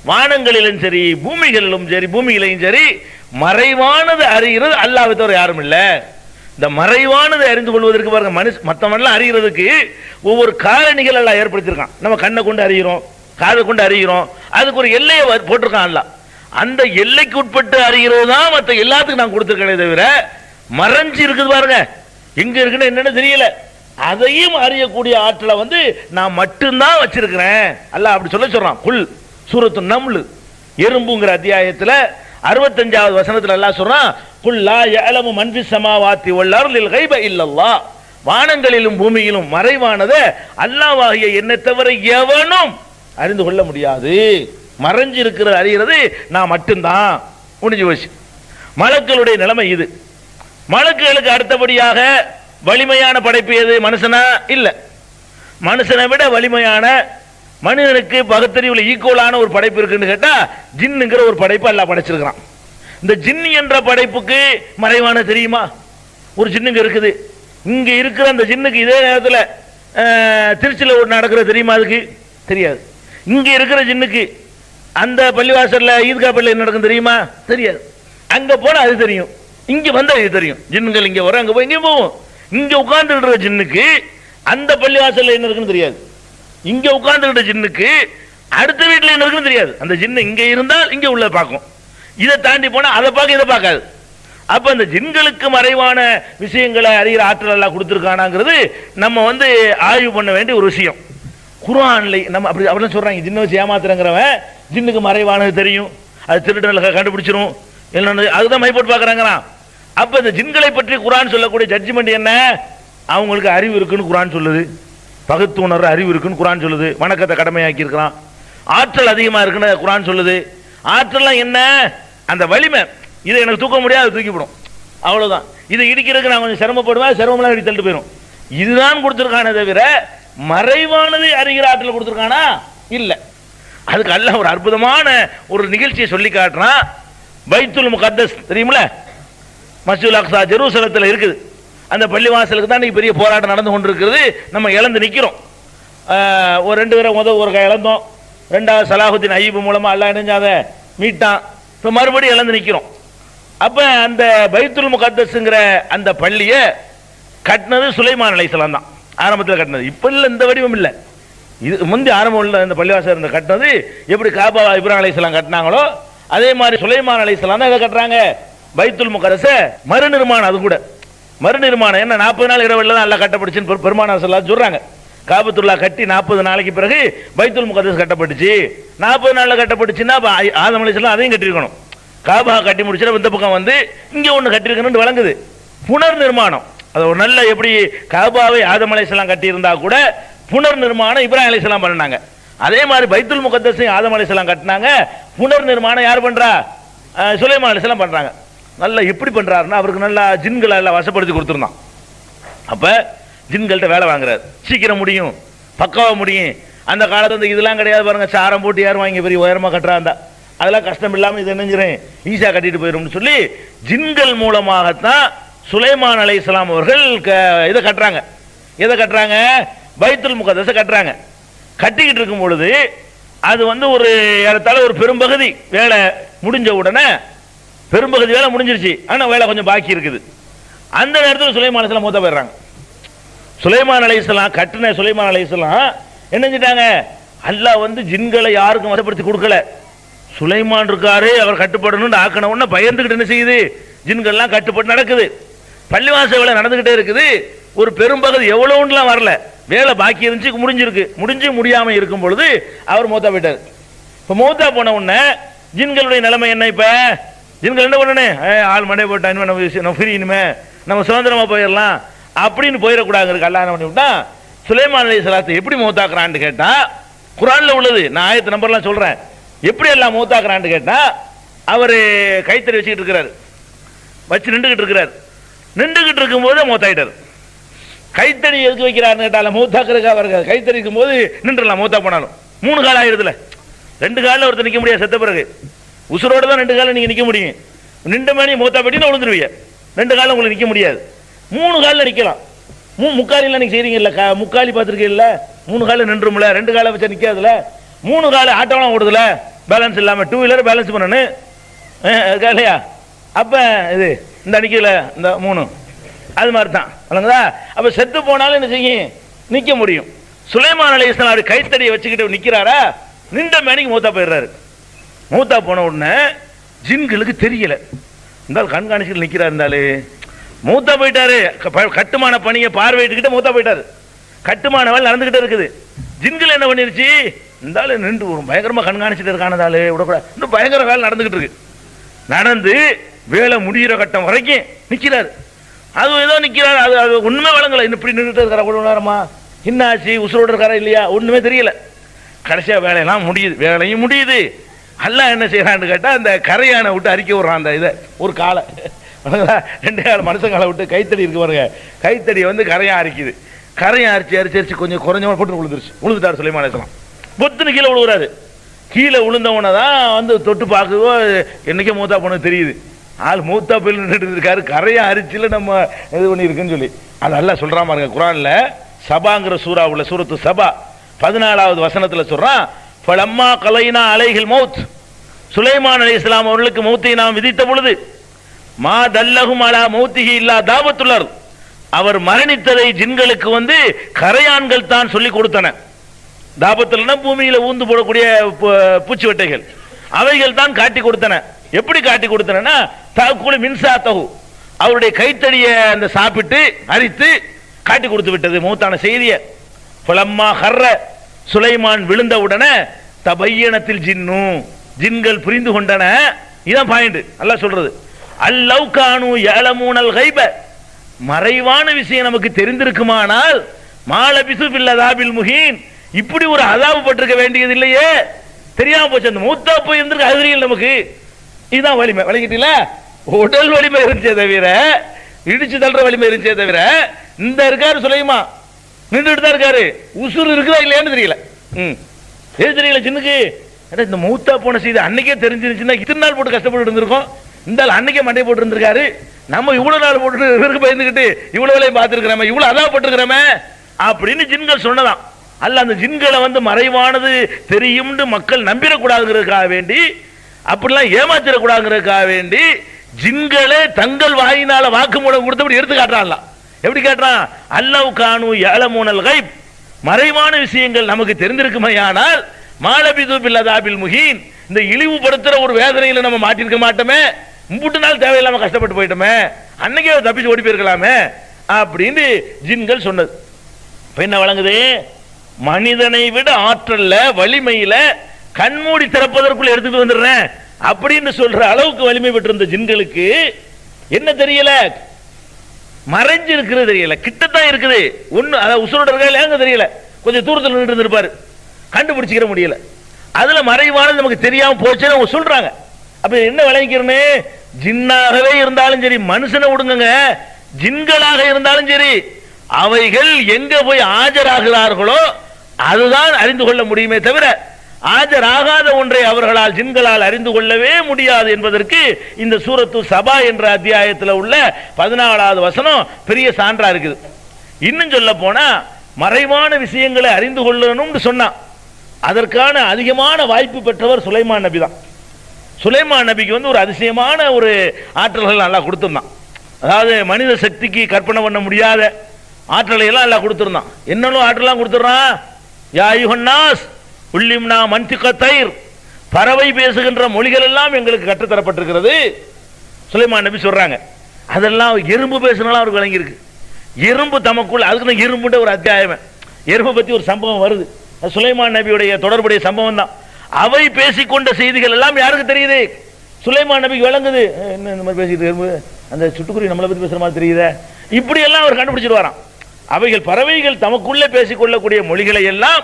வானங்களிலும் சரி பூமிகளிலும் சரி, பூமியிலையும் சரி மறைவானது அறிகிறது அல்லாஹ்வை தவிர யாரும் இல்லை. இந்த மறைவானதை அறிந்து கொள்வதற்கு பாருங்க, மற்றவன்லாம் அறிகிறதுக்கு ஒவ்வொரு காரணிகள் எல்லாம் ஏற்படுத்தியிருக்கான். நம்ம கண்ணை கொண்டு அறிகிறோம், காதை கொண்டு அறிகிறோம், அதுக்கு ஒரு எல்லையை போட்டிருக்கான் அல்லாஹ். அந்த எல்லைக்கு உட்பட்டு அறிகிறது தான் மற்ற எல்லாத்துக்கும் நான் கொடுத்துருக்கேனே தவிர மறைஞ்சு இருக்குது பாருங்க, எங்க இருக்குன்னு என்னன்னு தெரியல, அதையும் அறியக்கூடிய ஆற்றலை வந்து நான் மட்டும்தான் வச்சிருக்கிறேன். அல்லாஹ் அப்படி சொல்றான். குல் சூரத்து நம்ல் எறும்புங்கிற அத்தியாயத்தில் 65வது வசனத்தில் அல்லாஹ் சொல்றான், குல் லா யஅலமு மன் ஃபிஸ் ஸமாவாத்தி வல் அர்லில் கைப இல்லல்லாஹ். வானங்களிலும் பூமியிலும் மறைவானதை அல்லாஹ்வாகிய என்னை தவிர எவனும் அறிந்து கொள்ள முடியாது. மறைஞ்சு இருக்கிற அறிகிறது நான் மட்டும்தான். முடிஞ்சு போச்சு. மலக்குகளுடைய நிலைமை இது. மலக்குகளுக்கு அடுத்தபடியாக வலிமையான படைப்பு எது? மனுஷனா? இல்ல. மனுஷனை விட வலிமையான, மனிதனுக்கு பகுத்தறிவுல ஈக்குவலான ஒரு படைப்பு இருக்குன்னு கேட்டா ஜின்னுங்கிற ஒரு படைப்பு அல்லாஹ் படைச்சிருக்கிறான். இந்த ஜின்னு என்ற படைப்புக்கு மறைவான தெரியுமா? ஒரு ஜின்னுங்க இருக்குது. இங்க இருக்கிற அந்த ஜின்னுக்கு இதே நேரத்தில் திருச்சியில் ஒரு நடக்கிற தெரியுமா? அதுக்கு தெரியாது. இங்க இருக்கிற ஜின்னுக்கு அந்த பள்ளிவாசல்ல ஈத்கா பள்ளி நடக்கும் தெரியுமா? தெரியாது. அங்க போனா அது தெரியும், இங்க வந்தா இது தெரியும். ஜின்னுகள் இங்க வரும், அங்க போய் இங்கே போவோம். இங்க உட்கார்ந்து ஜின்னுக்கு அந்த பள்ளிவாசல்ல என்ன இருக்குன்னு தெரியாது. இங்க உட்கார்ந்து ஜின்னுக்கு அடுத்த வீட்டில் என்ன இருக்குன்னு தெரியாது. அந்த ஜின்னு இங்க இருந்தால் இங்க உள்ள பார்க்கும், இதை தாண்டி போனா அதை பார்க்க இதை பார்க்காது. அப்ப அந்த ஜின்களுக்கு மறைவான விஷயங்களை அறிகிற ஆற்றல் எல்லாம் கொடுத்துருக்கானாங்கிறது நம்ம வந்து ஆய்வு பண்ண வேண்டிய ஒரு விஷயம். குர்ஆன்ல நம்ம அப்படி அப்படிலாம் சொல்றாங்க. ஜின்னை வச்சு ஏமாத்துறங்கிறவன் ஜின்னுக்கு மறைவானது தெரியும், அது திருடர்களை கண்டுபிடிச்சிரும், அதுதான் மைப்போட்டு பார்க்கறாங்கறான். அப்ப இந்த ஜின்களை பற்றி குர்ஆன் சொல்லக்கூடிய ஜட்ஜ்மெண்ட் என்ன? அவங்களுக்கு அறிவு இருக்குன்னு குர்ஆன் சொல்லுது, பகுத்துணர்வு அறிவு இருக்குன்னு குர்ஆன் சொல்லுது, வணக்கத்தை கடமையாக்கி இருக்கிறான், ஆற்றல் அதிகமா இருக்குன்னு குர்ஆன் சொல்லுது. ஆற்றல்லாம் என்ன? அந்த வலிமை. இதை எனக்கு தூக்க முடியாது, தூக்கிவிடும், அவ்வளவுதான். இதை இடிக்கிறதுக்கு நான் கொஞ்சம் சிரமப்படுவேன், சிரமம்லாம் இடி தள்ளிட்டு போயிடும். இதுதான் கொடுத்துருக்கானே தவிர மறைவானது அறிகிற ஆற்றல் கொடுத்துருக்கானா? இல்ல. அதுக்கு அல்லாஹ் ஒரு அற்புதமான ஒரு நிகழ்ச்சியை சொல்லி காட்டுறான். பைத்துல் முகத்தஸ் தெரியுமில, மஸ்ஜிதுல் அக்ஸா ஜெருசலத்தில் இருக்குது. அந்த பள்ளிவாசலுக்கு தான் இன்னைக்கு பெரிய போராட்டம் நடந்து கொண்டிருக்கிறது. நம்ம இழந்து நிற்கிறோம். ஒரு 2 பேரை ஒரு இழந்தோம். 2வது சலாஹுத்தீன் ஐயூப் மூலமா அல்லாஹ் இணைஞ்சாத மீட்டான். இப்போ மறுபடியும் இழந்து நிற்கிறோம். அப்ப அந்த பைத்துல் முகத்தஸ்ங்கிற அந்த பள்ளியை கட்டினது சுலைமான் அலைஹிஸ்ஸலாம் தான். ஆரம்பத்தில் கட்டினது. இப்ப இல்லை, இந்த வடிவம் இல்லை. இது முந்தி ஆரம்பம் உள்ள இந்த பள்ளிவாசல் இருந்த கட்டினது எப்படி காபா இப்ராஹிம் அலைஹிஸ்ஸலாம் கட்டினாங்களோ அதே மாதிரி சுலைமான் அலைஹிஸ்ஸலாம் தான் இதை கட்டுறாங்க. பைத்துல் முகத்தஸ மறுநிர்மாணம். அது கூட மறுநிர்மாணம் என்ன 40 நாள் இடைவெளியில் தான் எல்லாம் கட்டப்பட்டுச்சுன்னு பெருமானார் ஸல்லல்லாஹு அலைஹி சொல்றாங்க. காபத்துல்லா கட்டி 40 நாளைக்கு பிறகு பைத்துல் முகத்தஸ் கட்டப்பட்டுச்சு. 40 நாள்ல கட்டப்பட்டுச்சுன்னா ஆதம் அலைஹிஸ்ஸலாம் அதையும் கட்டியிருக்கணும். காபா கட்டி முடிச்சுட்டு இந்த பக்கம் வந்து இங்க ஒன்று கட்டியிருக்கணும்னு வழங்குது. புனர் நிர்மாணம். அது ஒரு நல்ல, எப்படி காபாவை ஆதம் அலைஹிஸ்ஸலாம் கட்டி இருந்தா கூட புனர் நிர்மாணம் இப்ராஹிம் அலைஹிஸ்ஸலாம் பண்ணாங்க. அதே மாதிரி பைத்துல் முகத்தஸையும் ஆதம் அலைஹிஸ்ஸலாம் கட்டினாங்க. புனர் நிர்மாணம் யார் பண்றா? சுலைமான் அலைஹிஸ்ஸலாம் பண்றாங்க. நல்லா எப்படி பண்றாருன்னா அவருக்கு நல்லா ஜின்களை எல்லாம் வசப்படுத்தி கொடுத்துருந்தான். அப்ப ஜின்கள்கிட்ட வேலை வாங்குறாரு. சீக்கிரம் முடியும், பக்காவா முடியும். அந்த காலத்துல வந்து இதெல்லாம் கிடையாது பாருங்க. சாரம் போட்டு யாரும் வாங்கி பெரிய உயரமா கட்டுறாந்தா அதெல்லாம் கஷ்டம் இல்லாம இது நினைஞ்சிரும், ஈஸியா கட்டிட்டு போயிடும் சொல்லி ஜின்கள் மூலமாகத்தான் சுலைமான் அலைஹிஸ்ஸலாம் அவர்கள் இதை கட்டுறாங்க. எதை கட்டுறாங்க? பைத்துல் முகத்தஸை கட்டுறாங்க. கட்டிக்கிட்டு இருக்கும் பொழுது அது வந்து ஒரு ஏறத்தாழ ஒரு பெரும்பகுதி வேலை முடிஞ்ச உடனே, பெரும்பகுதி வேலை முடிஞ்சிருச்சு, ஆனா வேலை கொஞ்சம் பாக்கி இருக்குது. அந்த நேரத்தில் சுலைமான் அலைஹிஸ்ஸலாம் மூத்தா போயிடுறாங்க. சுலைமான் அலைஹிஸ்ஸலாம் கட்டின சுலைமான் அலைஹிஸ்ஸலாம் என்ன செஞ்சிட்டாங்க? அல்லாஹ் வந்து ஜின்களை யாருக்கும் வசப்படுத்தி கொடுக்கல. சுலைமான் இருக்காரு, அவர் கட்டுப்படணும்னு ஆக்கண உடனே பயந்துகிட்டு என்ன செய்யுது? ஜின்கள்லாம் கட்டுப்பட்டு நடக்குது. பள்ளிவாச வேலை நடந்துகிட்டே இருக்குது. ஒரு பெரும்பகுதி எவ்வளவுலாம் வரல, வேலை பாக்கி இருந்துச்சு, முடிஞ்சிருக்கு. முடிஞ்சு முடியாம இருக்கும் பொழுது அவர் மூத்தா போயிட்டார். இப்ப மூத்தா போன உடனே ஜின்களுடைய நிலைமை என்ன? இப்ப ஜின்கள் என்ன பண்ணணும்? ஆள் மண்டை போட்டா நம்ம ஃப்ரீ, இனிமே நம்ம சுதந்திரமா போயிடலாம் அப்படின்னு போயிடக்கூடாது. அல்லாஹ் என்ன பண்ணி விட்டா, சுலைமான் அலைஹிஸ்ஸலாத்தை எப்படி மூத்தாக்குறான்னு கேட்டா குர்ஆன்ல உள்ளது. நான் ஆயத்து நம்பர்லாம் சொல்றேன். எப்படி எல்லாம் மூத்தாக்குறான்னு கேட்டா, அவரு கைத்தறி வச்சுக்கிட்டு இருக்கிறாரு, வச்சு நின்றுகிட்டு இருக்கிறார். நின்றுகிட்டு இருக்கும் போது மூத்தாயிட்டார். கைத்தறி எதுக்கு வைக்கிறாருன்னு கேட்டால மூத்தாக்குறதுக்கு. அவர்கள் கைத்தறி இருக்கும் போது நின்றுலாம், மூத்தா போனாலும் 3 காலம் ஆயிடுதுல. 2 காலில் ஒருத்தர் நிற்க முடியாது. செத்த பிறகு உசுரோட தான் 2 காலில் நீங்க நிற்க முடியும். நின்ற மணி மூத்தா பெட்டினா விழுந்துருவீங்க. 2 காலம் உங்களுக்கு நிற்க முடியாது. 3 காலில் நிற்கலாம். முக்காலிலாம் நீங்க செய்றீங்க இல்ல, முக்காலி பார்த்துருக்கீங்க இல்ல, 3 காலில் நின்றும்ல, 2 காலை வச்சா நிற்காதுல. 3 காலம் ஆட்டோலாம் ஓடுதுல, பேலன்ஸ் இல்லாம 2 வீலர் பேலன்ஸ் பண்ணணும் இல்லையா? அப்ப இது இந்த அடிக்கல இந்த 3 அது மாதிரி தான் வழங்குதா. அப்ப செத்து போனாலும் என்ன செய்யும்? நிக்க முடியும். சுலைமான் அலைஹிஸ்ஸலாம் அப்படி கைத்தடியை வச்சுக்கிட்டு நிக்கிறாரா, நின்ற மேனிக்கு மூத்தா போயிடுறாரு. மூத்தா போன உடனே ஜின்களுக்கு தெரியல, இருந்தாலும் கண்காணிச்சுட்டு நிக்கிறாரு. இருந்தாலும் மூத்தா போயிட்டாரு. கட்டுமான பணியை பார்வையிட்டுக்கிட்டு மூத்தா போயிட்டாரு. கட்டுமான வேலை நடந்துகிட்டே இருக்குது. ஜின்கள் என்ன பண்ணிருச்சு, இந்த ஆளு நின்று பயங்கரமா கண்காணிச்சுட்டு இருக்கானதாலே விடக்கூடாது, இன்னும் பயங்கர வேலை நடந்துகிட்டு இருக்கு. நடந்து வேலை முடிகிற கட்டம் வரைக்கும் நிக்கிறாரு. அது ஏதோ நிக்கிறாரு, அது ஒண்ணுமே வழங்கல. இன்னும் இப்படி நின்றுட்டு இருக்கிற கூட நேரமா என்னாச்சு, உசுரோடு இருக்காரா இல்லையா ஒண்ணுமே தெரியல. கடைசியா வேலையெல்லாம் முடியுது, வேலையும் முடியுது. அல்லாஹ் என்ன செய்யறான்னு கேட்டா, அந்த கரையானை விட்டு அறிக்கை விடுறான். அந்த இதை ஒரு காலை 2 கால மனுஷங்காலை விட்டு கைத்தடி இருக்கு பாருங்க, கைத்தடியை வந்து கரையா அரிக்குது. கரையை அரிச்சு கொஞ்சம் குறைஞ்சவன போட்டு விழுந்துட்டார் சுலைமான் அலைஹிஸ்ஸலாம். பொத்துன்னு கீழே விழுவுறாரு. கீழே விழுந்தவனை தான் வந்து தொட்டு பார்க்குதோ என்னைக்கே மூத்தா போனது தெரியுது. ஆள் மூத்தா போய் நின்றுட்டு இருக்காரு, கரையா அரிச்சில நம்ம இது பண்ணியிருக்குன்னு சொல்லி. அது அல்லாஹ் சொல்றான் பாருங்க குர்ஆன்ல, சபாங்கிற சூரா உள்ள சூரத்து சபா 14வது வசனத்துல சொல்றான், ஃபலம்மா கலைனா அலைஹில் மௌத், சுலைமான் அலைஹிஸ்ஸலாம் அவர்களுக்கு மௌத்தை நாம் விதித்த பொழுது, மா தல்லஹும் அலா மௌத்திஹி இல்லா தாவத்துல், அவர் மரணித்ததை ஜின்களுக்கு வந்து கரையான்கள் தான் சொல்லி கொடுத்தன. தாபத்துல்னா பூமியில ஊந்து போடக்கூடிய பூச்சி வெட்டைகள், அவைகள் தான் காட்டி கொடுத்தன. எப்படி காட்டி கொடுத்தனா, தாக்குல மின்சாத்தகு, அவருடைய கைத்தடியை அந்த சாப்பிட்டு அரித்து காட்டி கொடுத்து விட்டது மௌத்தான செய்தியை. ஃபலம்மா ஹர்ர, சுலைமான் விழுந்த உடனே தபையனத்தில் ஜின்னு, ஜின்கள் புரிந்து கொண்டன. இதான் பாயிண்ட் அல்லாஹ் சொல்றது. அல்லவ் கானு யலமூனல் கைப, மறைவான விஷயம் நமக்கு தெரிந்திருக்குமானால், மாலபிசு பில் அதாபில் முஹீன், இப்படி ஒரு அதாபு பட்டிருக்க வேண்டியது இல்லையே, தெரியாம போச்சு. அந்த மூத்தா போய் இருந்திருக்கு அது நமக்கு. இதுதான் வலிமை, விளங்கிட்டீங்கள? உடல் வலிமை இருந்துச்சே தவிர, இடிச்சு தள்ளுற வலிமை இருந்துச்சே தவிர, இந்த இருக்காரு சுலைமான் நின்றுட்டு தான் இருக்காரு. உசுறு இருக்குதா இல்லையான்னு தெரியல. எது தெரியல சின்னுக்கு. இந்த மூத்தா போன செய்தி அன்னைக்கே தெரிஞ்சிருச்சுன்னா இத்தனை நாள் போட்டு கஷ்டப்பட்டு இருந்திருக்கோம். இந்த அன்னைக்கே மண்டை போட்டு இருந்திருக்காரு. நம்ம இவ்வளவு நாள் போட்டு இவருக்கு பயந்துகிட்டு இவ்வளவு வேலையும் பார்த்துருக்கிறோமே, இவ்வளவு அதாவப்பட்டிருக்கிறோமே அப்படின்னு ஜின்கள் சொன்னதான். அல்ல அந்த ஜின்களை வந்து மறைவானது தெரியும்னு மக்கள் நம்பிடக்கூடாதுங்கிறதுக்காக வேண்டி, அப்படிலாம் ஏமாத்திடக்கூடாதுங்கிறதுக்காக வேண்டி ஜின்களே தங்கள் வாயினால வாக்குமூலம் கொடுத்தபடி எடுத்து காட்டுறான். எப்படி காட்டுறான்? அல்லவ் கானு யலமூனல் கைப், மறைவான விஷயங்கள் நமக்கு தெரிந்திருக்குமையானால், மாலபிது பில் அதாபில் முஹீன், இந்த இழிவுபடுத்துற ஒரு வேதனையில நம்ம மாட்டிருக்க மாட்டோமே, 3 நாள் தேவையில்லாம கஷ்டப்பட்டு போயிட்டோமே, அன்னைக்கே தப்பிச்சு ஓடி போயிருக்கலாமே அப்படின்னு ஜின்கள் சொன்னது. என்ன வழங்குது? மனிதனை விட ஆற்றல்ல வலிமையில கண்மூடி திறப்பதற்குள்ள எடுத்துட்டு வந்துடுறேன் அப்படின்னு சொல்ற அளவுக்கு வலிமை பெற்றிருந்த ஜின்களுக்கு என்ன தெரியல, மறைஞ்சு இருக்கிறது தெரியல, கிட்டத்தான் இருக்குது. ஒண்ணு அதாவது உசுரோட இருக்க தெரியல, கொஞ்சம் தூரத்தில் நின்று இருந்திருப்பாரு, கண்டுபிடிச்சிக்கிற முடியல. அதுல மறைவானது நமக்கு தெரியாம போச்சுன்னு அவங்க சொல்றாங்க. அப்ப என்ன விளைவிக்கிறேன்னு, ஜின்னாகவே இருந்தாலும் சரி, மனுஷனை விடுங்க, ஜின்களாக இருந்தாலும் சரி, அவைகள் எங்க போய் ஆஜராகிறார்களோ அதுதான் அறிந்து கொள்ள முடியுமே தவிர, ஆஜராகாத ஒன்றை அவர்களால் ஜின்களால் அறிந்து கொள்ளவே முடியாது என்பதற்கு இந்த சூரத்து சபா என்ற அத்தியாயத்தில் உள்ள 14வது வசனம் பெரிய சான்றா இருக்குது. இன்னும் சொல்ல போனா, மறைவான விஷயங்களை அறிந்து கொள்ளணும்னு சொன்னான். அதற்கான அதிகமான வாய்ப்பு பெற்றவர் சுலைமான் நபி தான். சுலைமான் நபிக்கு வந்து ஒரு அதிசயமான ஒரு ஆற்றல்கள் நல்லா கொடுத்திருந்தான். அதாவது மனித சக்திக்கு கற்பனை பண்ண முடியாத ஆற்றலை எல்லாம் எல்லாம் கொடுத்திருந்தான். என்னென்ன ஆற்றலாம் கொடுத்துறான்? யா அய்யுஹன்னாஸ் உல்லிம்னா மன்திக தைர், பறவை பேசுகின்ற மொழிகள் எல்லாம் எங்களுக்கு கற்றுத்தரப்பட்டிருக்கிறது சுலைமான் நபி சொல்றாங்க. அதெல்லாம் எறும்பு பேசினாலும் அவருக்கு விளங்கியிருக்கு. எறும்பு தமக்குள்ள, அதுக்கு எறும்புன்ற ஒரு அத்தியாயம், எறும்பை பத்தி ஒரு சம்பவம் வருது. சுலைமான் நபியுடைய தொடர்புடைய சம்பவம் தான். அவை பேசிக்கொண்ட செய்திகள் எல்லாம் யாருக்கு தெரியுது? சுலைமான் நபிக்கு விளங்குது. என்ன இந்த மாதிரி பேசிட்டு எறும்பு, அந்த சுட்டுக்குருவி நம்மளை பத்தி பேசுற மாதிரி தெரியுது, இப்படி எல்லாம் அவர் கண்டுபிடிச்சிட்டு வரான். அவைகள் பறவைகள் தமக்குள்ளே பேசிக்கொள்ளக்கூடிய மொழிகளை எல்லாம்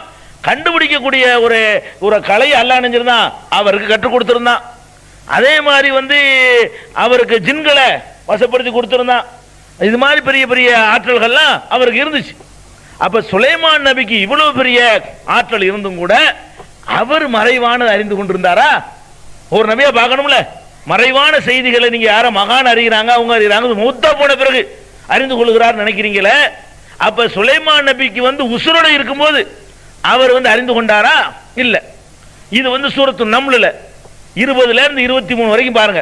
கண்டுபிடிக்கக்கூடிய ஒரு ஒரு கலை அல்லாஹ் நினைச்சிருந்தான், அவருக்கு கற்றுக் கொடுத்திருந்தான். அதே மாதிரி வந்து அவருக்கு ஜின்களை வசப்படுத்தி கொடுத்திருந்தான். இது மாதிரி பெரிய பெரிய ஆற்றல்கள்லாம் அவருக்கு இருந்துச்சு. அப்ப சுலைமான் நபிக்கு இவ்வளவு பெரிய ஆற்றல் இருந்தும் கூட அவர் மறைவானது அறிந்து கொண்டிருந்தாரா? ஒரு நபியா பார்க்கணும்ல, மறைவான செய்திகளை நீங்க யார மகான் அறிகிறாங்க, அவங்க அறிகிறாங்க, மூத்தா போன பிறகு அறிந்து கொள்கிறார் நினைக்கிறீங்களே. அப்ப சுலைமான் நபிக்கு வந்து உசுரோட இருக்கும்போது அவர் வந்து அறிந்து கொண்டாரா? இல்ல. இது வந்து சூரத்து நம்ல 20ல இருந்து 23 வரைக்கும் பாருங்க.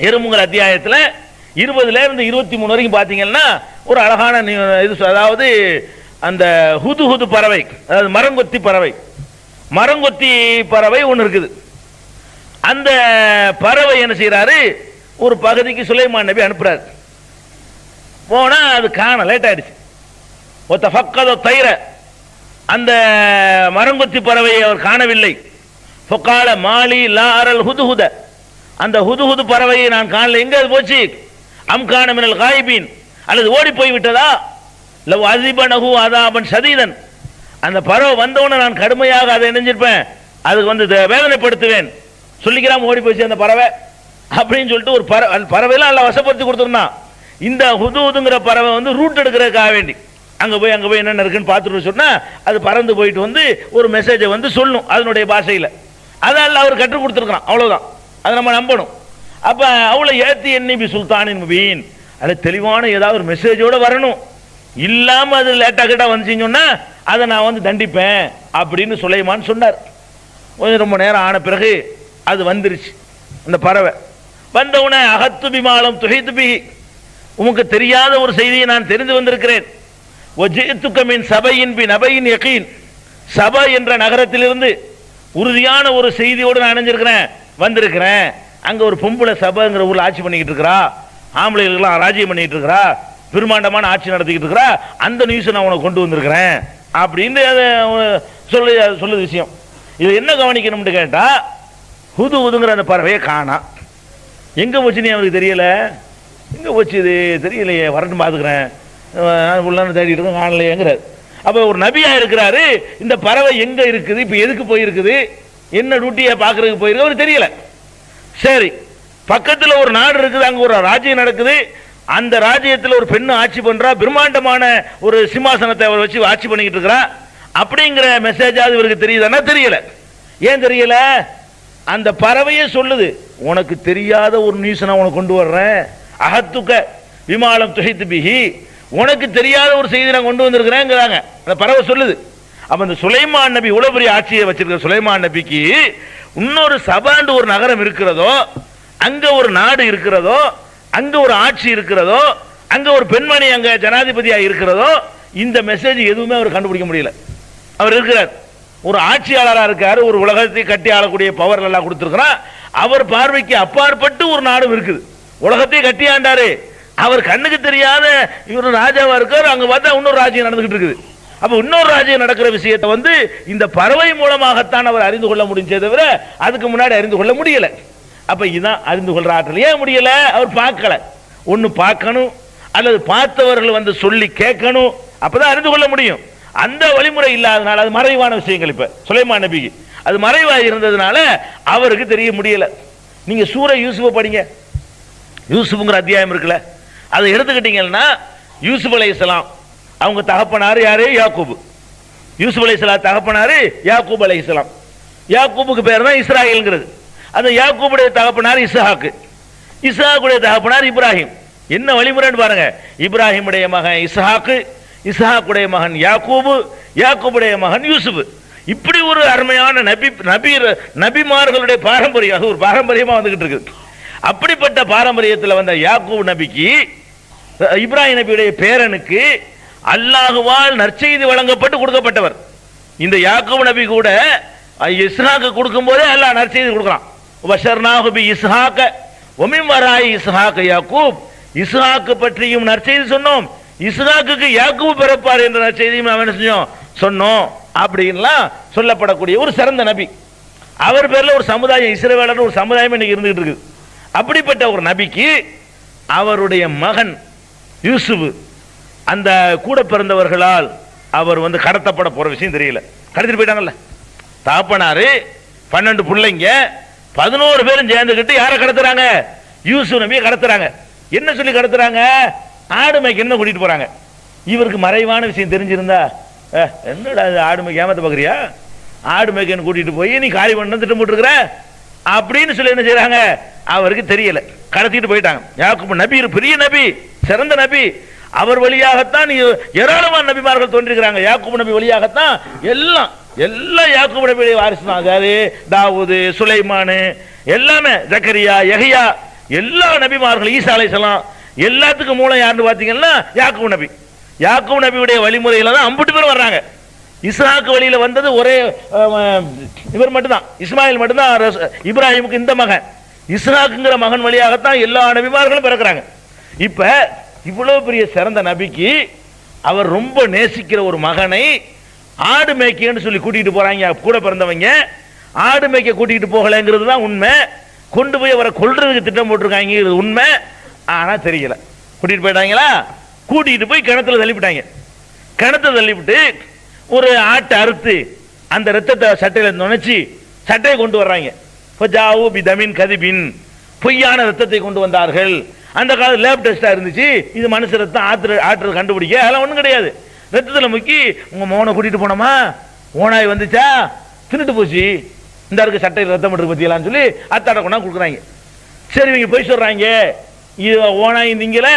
எறும்புங்கிற அத்தியாயத்தில் 20ல இருந்து 23 வரைக்கும் பாத்தீங்கன்னா ஒரு அழகான இது, அதாவது அந்த ஹுது பறவை, அதாவது மரங்கொத்தி பறவை, மரங்கொத்தி பறவை ஒன்று இருக்குது. அந்த பறவை என்ன செய்யறாரு, ஒரு பகுதிக்கு சுலைமான் நபி அனுப்புறாரு. போனா அது காண லேட் ஆயிடுச்சு. ஒத்த ஃபக்கத தைர, அந்த மரங்கொத்தி பறவையை அவர் காணவில்லை. ஃபகால மாலி லா அரல் ஹுதுஹுத, அந்த ஹுதுஹுது பறவையை நான் காணல, எங்க அது போச்சு? அம் கான மினல் காயிபீன், அல்லது ஓடி போய் விட்டதா? லவ் அஸிபனஹு அஸாபன் ஷதீதன், அந்த பறவை வந்தவன நான் கடுமையாக அதை இணைஞ்சிருப்பேன், அதுக்கு வந்து வேதனைப்படுத்துவேன். சொல்லிக்கிறாம ஓடி போச்சு அந்த பறவை அப்படின்னு சொல்லிட்டு ஒரு பறவைலாம் எல்லாம் வசப்படுத்தி கொடுத்துருந்தான். இந்த ஹுதுஹுதுங்கிற பறவை வந்து ரூட் எடுக்கிறதுக்காக வேண்டி அங்கே போய் என்னென்ன இருக்குன்னு பார்த்துட்டு சொன்னா அது பறந்து போயிட்டு வந்து ஒரு மெசேஜை வந்து சொல்லணும் அதனுடைய பாஷையில். அதெல்லாம் அவர் கற்றுக் கொடுத்துருக்கான், அவ்வளோதான். அதை நம்ம நம்பணும். அப்போ அவளை ஏற்றி எண்ணி சுல்தானின் முபீன், அது தெளிவான ஏதாவது ஒரு மெசேஜோட வரணும். இல்லாமல் அது லேட்டாக கிட்ட வந்துச்சின்னு சொன்னா அதை நான் வந்து தண்டிப்பேன் அப்படின்னு சுலைமான் சொன்னார். கொஞ்சம் ரொம்ப நேரம் ஆன பிறகு அது வந்துருச்சு. அந்த பறவை வந்தவுடனே அகத்து பிமாலம் துகைத்து பிகி, உமக்கு தெரியாத ஒரு செய்தியை நான் தெரிந்து வந்திருக்கிறேன். ஒஜித்துக்கமின் சபையின் பி நபையின் யகீன், சபை என்ற நகரத்திலிருந்து உறுதியான ஒரு செய்தியோடு நான் அணைஞ்சிருக்கிறேன், வந்திருக்கிறேன். அங்கே ஒரு பொம்பளை சபைங்கிற ஊரில் ஆட்சி பண்ணிக்கிட்டு இருக்கிறா, ஆம்பளைகளுக்கெல்லாம் ராஜ்யம் பண்ணிட்டு இருக்கிறா, பெருமாண்டமான ஆட்சி நடத்திக்கிட்டு இருக்கிறா, அந்த நியூஸை நான் உனக்கு கொண்டு வந்திருக்கிறேன் அப்படின்னு அதை சொல்லுது விஷயம். இது என்ன கவனிக்கணும்னு கேட்டா, ஹுது ஹுதுங்கிற அந்த பறவையை காணா, எங்கே போச்சுன்னு அவருக்கு தெரியல. எங்கே போச்சு இது தெரியலையே, வரட்டும் பார்த்துக்கிறேன், உள்ளான தேடிட்டு இருக்கோம் காணலையேங்கிறார். அப்போ ஒரு நபியா இருக்கிறாரு, இந்த பறவை எங்கே இருக்குது, இப்போ எதுக்கு போயிருக்குது, என்ன டியூட்டியை பார்க்கறதுக்கு போயிருக்கு அவருக்கு தெரியல. சரி, பக்கத்தில் ஒரு நாடு இருக்குது, அங்கே ஒரு ராஜ்யம் நடக்குது, அந்த ராஜ்யத்தில் ஒரு பெண்ணு ஆட்சி பண்றா, பிரம்மாண்டமான ஒரு சிம்மாசனத்தை அவர் வச்சு ஆட்சி பண்ணிக்கிட்டு இருக்கிறா, அப்படிங்கிற மெசேஜாவது இவருக்கு தெரியுதானா? தெரியல. ஏன் தெரியல? அந்த பறவையே சொல்லுது, உனக்கு தெரியாத ஒரு நியூஸ் நான் உனக்கு கொண்டு வர்றேன், அகத்துக்க விமானம் துகைத்து பிகி, உனக்கு தெரியாத ஒரு செய்தி நான் கொண்டு வந்திருக்கிறேங்கிறாங்க. அந்த பறவை சொல்லுது. அப்ப அந்த சுலைமான் நபி இவ்வளவு பெரிய ஆட்சியை வச்சிருக்கிற சுலைமான் நபிக்கு இன்னொரு சபாண்டு ஒரு நகரம் இருக்கிறதோ, அங்க ஒரு நாடு இருக்கிறதோ, அங்க ஒரு ஆட்சி இருக்கிறதோ, அங்க ஒரு பெண்மணி அங்க ஜனாதிபதியா இருக்கிறதோ, இந்த மெசேஜ் எதுவுமே அவர் கண்டுபிடிக்க முடியல. அவர் இருக்கிறார், ஒரு ஆட்சியாளராக இருக்காரு, ஒரு உலகத்தை கட்டி ஆளக்கூடிய பவர் எல்லாம் கொடுத்திருக்கிறார். அவர் பார்வைக்கு அப்பாற்பட்டு ஒரு நாடும் இருக்குது, உலகத்தை கட்டி ஆண்டாரு. அவர் கண்ணுக்கு தெரியாத இவர் ராஜாவா இருக்காரு, அங்க பார்த்தா இன்னொரு ராஜ்யம் நடந்துகிட்டு இருக்குது. அப்ப இன்னொரு ராஜ்யம் நடக்கிற விஷயத்தை வந்து இந்த பறவை மூலமாகத்தான் அவர் அறிந்து கொள்ள முடிஞ்சே தவிர அதுக்கு முன்னாடி அறிந்து கொள்ள முடியல. அப்ப இதுதான் அறிந்து கொள்ற ஆற்றல். ஏன் முடியல? அவர் பார்க்கல. ஒன்னு பார்க்கணும், அல்லது பார்த்தவர்கள் வந்து சொல்லி கேட்கணும், அப்பதான் அறிந்து கொள்ள முடியும். அந்த வழிமுறை இல்லாதனால அது மறைவான விஷயங்கள். இப்ப சுலைமான் நபிக்கு அது மறைவாக இருந்ததுனால அவருக்கு தெரிய முடியல. நீங்க சூரை யூசுஃபை படிங்க, யூசுஃப்ங்கிற அத்தியாயம் இருக்குல்ல, அதை எடுத்துக்கிட்டீங்கன்னா யூசுப் அலைஹிஸ்ஸலாம் அவங்க தகப்பனார் யாரு? யாக்கூப். யூசுப் அலைஹிஸ்ஸலாம் தகப்பனாரு யாக்கூப் அலைஹிஸ்ஸலாம். யாக்கூபுக்கு பேர் தான் இஸ்ராயேல்ங்கிறது. அந்த யாக்கூபுடைய தகப்பனார் இஸ்ஹாக், இஸ்ஹாக்குடைய தகப்பனார் இப்ராஹிம். என்ன வழிமுறைன்னு பாருங்க. இப்ராஹிமுடைய மகன் இஸ்ஹாக், இஸ்ஹாக்குடைய மகன் யாக்கூபு, யாக்கூபுடைய மகன் யூசுப். இப்படி ஒரு அருமையான நபிமார்களுடைய பாரம்பரியம், அது ஒரு பாரம்பரியமா வந்துகிட்டு இருக்குது. அப்படிப்பட்ட பாரம்பரியத்தில் வந்த யாக்கூப் நபிக்கு, இப்ராஹிம் நபியுடைய பேரனுக்கு அல்லாஹ்வால் நற்செய்தி வழங்கப்பட்டு கொடுக்கப்பட்டவர். இந்த யாக்கூப் நபி கூட இஸ்ஹாக்கு கொடுக்கும் போதே அல்லாஹ் நற்செய்தி கொடுக்குறான். வஷர்னாஹு பி இஸ்ஹாக வமின் வராய் இஸ்ஹாக யாக்கூப், இஸ்ஹாக்கு பற்றியும் நற்செய்தி சொன்னோம், இஸ்ஹாக்குக்கு யாக்கூப் பிறப்பார் என்ற நற்செய்தியும் அவன் செஞ்சோம் சொன்னோம் அப்படின்லாம் சொல்லப்படக்கூடிய ஒரு சிறந்த நபி. அவர் பேர்ல ஒரு சமுதாயம், இஸ்ரவேலர் ஒரு சமுதாயம் இன்னைக்கு இருந்துகிட்டு இருக்குது. அப்படிப்பட்ட ஒரு நபிக்கு அவருடைய மகன் யூசுப், அந்த கூட பிறந்தவர்களால் அவர் வந்து கடத்தப்பட போற விஷயம் தெரியல. கடத்திட்டு போயிட்டாங்கல்ல தாப்பனாரு, 12 பிள்ளைங்க, 11 பேரும் சேர்ந்துக்கிட்டு யாரை கடத்துறாங்க? யூசுப் நபியை கடத்துறாங்க. என்ன சொல்லி கடத்துறாங்க? ஆடு மேய்க்க என்ன கூட்டிட்டு போறாங்க. இவருக்கு மறைவான விஷயம் தெரிஞ்சிருந்தா, என்னடா ஆடு மேய்க்க ஏமாத்த பாக்குறியா, ஆடு மேய்க்கன்னு கூட்டிட்டு போய் நீ காலி பண்ண திட்டம் போட்டுருக்கிற அப்படின்னு சொல்லி என்ன செய்யறாங்க? அவருக்கு தெரியல, கடத்திட்டு போயிட்டாங்க. யாக்கூப் நபி பெரிய நபி, சிறந்த நபி, அவர் வழியாகத்தான் ஏராளமான நபிமார்கள் தோன்றிருக்கிறாங்க. யாக்கூப் நபி வழியாகத்தான் எல்லாம் யாக்கூப் நபியுடைய வாரிசு தான். அதாவது தாவூது, சுலைமானு, எல்லாமே ஜக்கரியா, யஹ்யா, எல்லா நபிமார்கள், ஈசா அலைஹிஸ்ஸலாம், எல்லாத்துக்கும் மூலம் யாருன்னு பாத்தீங்கன்னா யாக்கூப் நபி. யாக்கூப் நபியுடைய வழிமுறையில தான் 50 பேர் வர்றாங்க. இஸ்ஹாக்கு வழியில வந்தது ஒரே இவர் மட்டும்தான், இஸ்மாயில் மட்டும்தான். இப்ராஹிமுக்கு இந்த மகன் இஸ்ஹாக்குங்கிற மகன் வழியாகத்தான் எல்லா நபிமார்களும் பிறக்கிறாங்க. இப்ப இவ்வளவு பெரிய சிறந்த நபிக்கு அவர் ரொம்ப நேசிக்கிற ஒரு மகனை ஆடு மேய்க்கன்னு சொல்லி கூட்டிட்டு போறாங்க, கூட பிறந்தவங்க ஆடு மேய்க்க கூட்டிட்டு போகலங்கிறது தான் உண்மை. கொண்டு போய் அவரை கொல்றதுக்கு திட்டம் போட்டிருக்காங்க உண்மை. ஆனா தெரியல, கூட்டிட்டு போயிட்டாங்களா, கூட்டிட்டு போய் கிணத்துல தள்ளிவிட்டாங்க. கிணத்துல தள்ளிவிட்டு ஒரு ஆட்டை அறுத்து அந்த ரத்தத்தை சட்டையில நுழைச்சி சட்டையை கொண்டு வர்றாங்க. பொய்யான ரத்தத்தை கொண்டு வந்தார்கள். அந்த காலத்தில் லேப் டெஸ்டா இருந்துச்சு, இது மனுஷ ரத்தம் ஆற்றுறது கண்டுபிடிக்க அதெல்லாம் ஒன்றும் கிடையாது. ரத்தத்தில் முக்கி உங்க மோனை கூட்டிட்டு போனோமா, ஓனாய் வந்துச்சா, தின்னுட்டு போச்சு, இந்த இருக்க சட்டையில் ரத்தம் இருக்கு பத்தியலான்னு சொல்லி அத்தாட கொண்டா கொடுக்குறாங்க. சரி இவங்க போய் சொல்றாங்க, இது ஓனாய் திங்கல,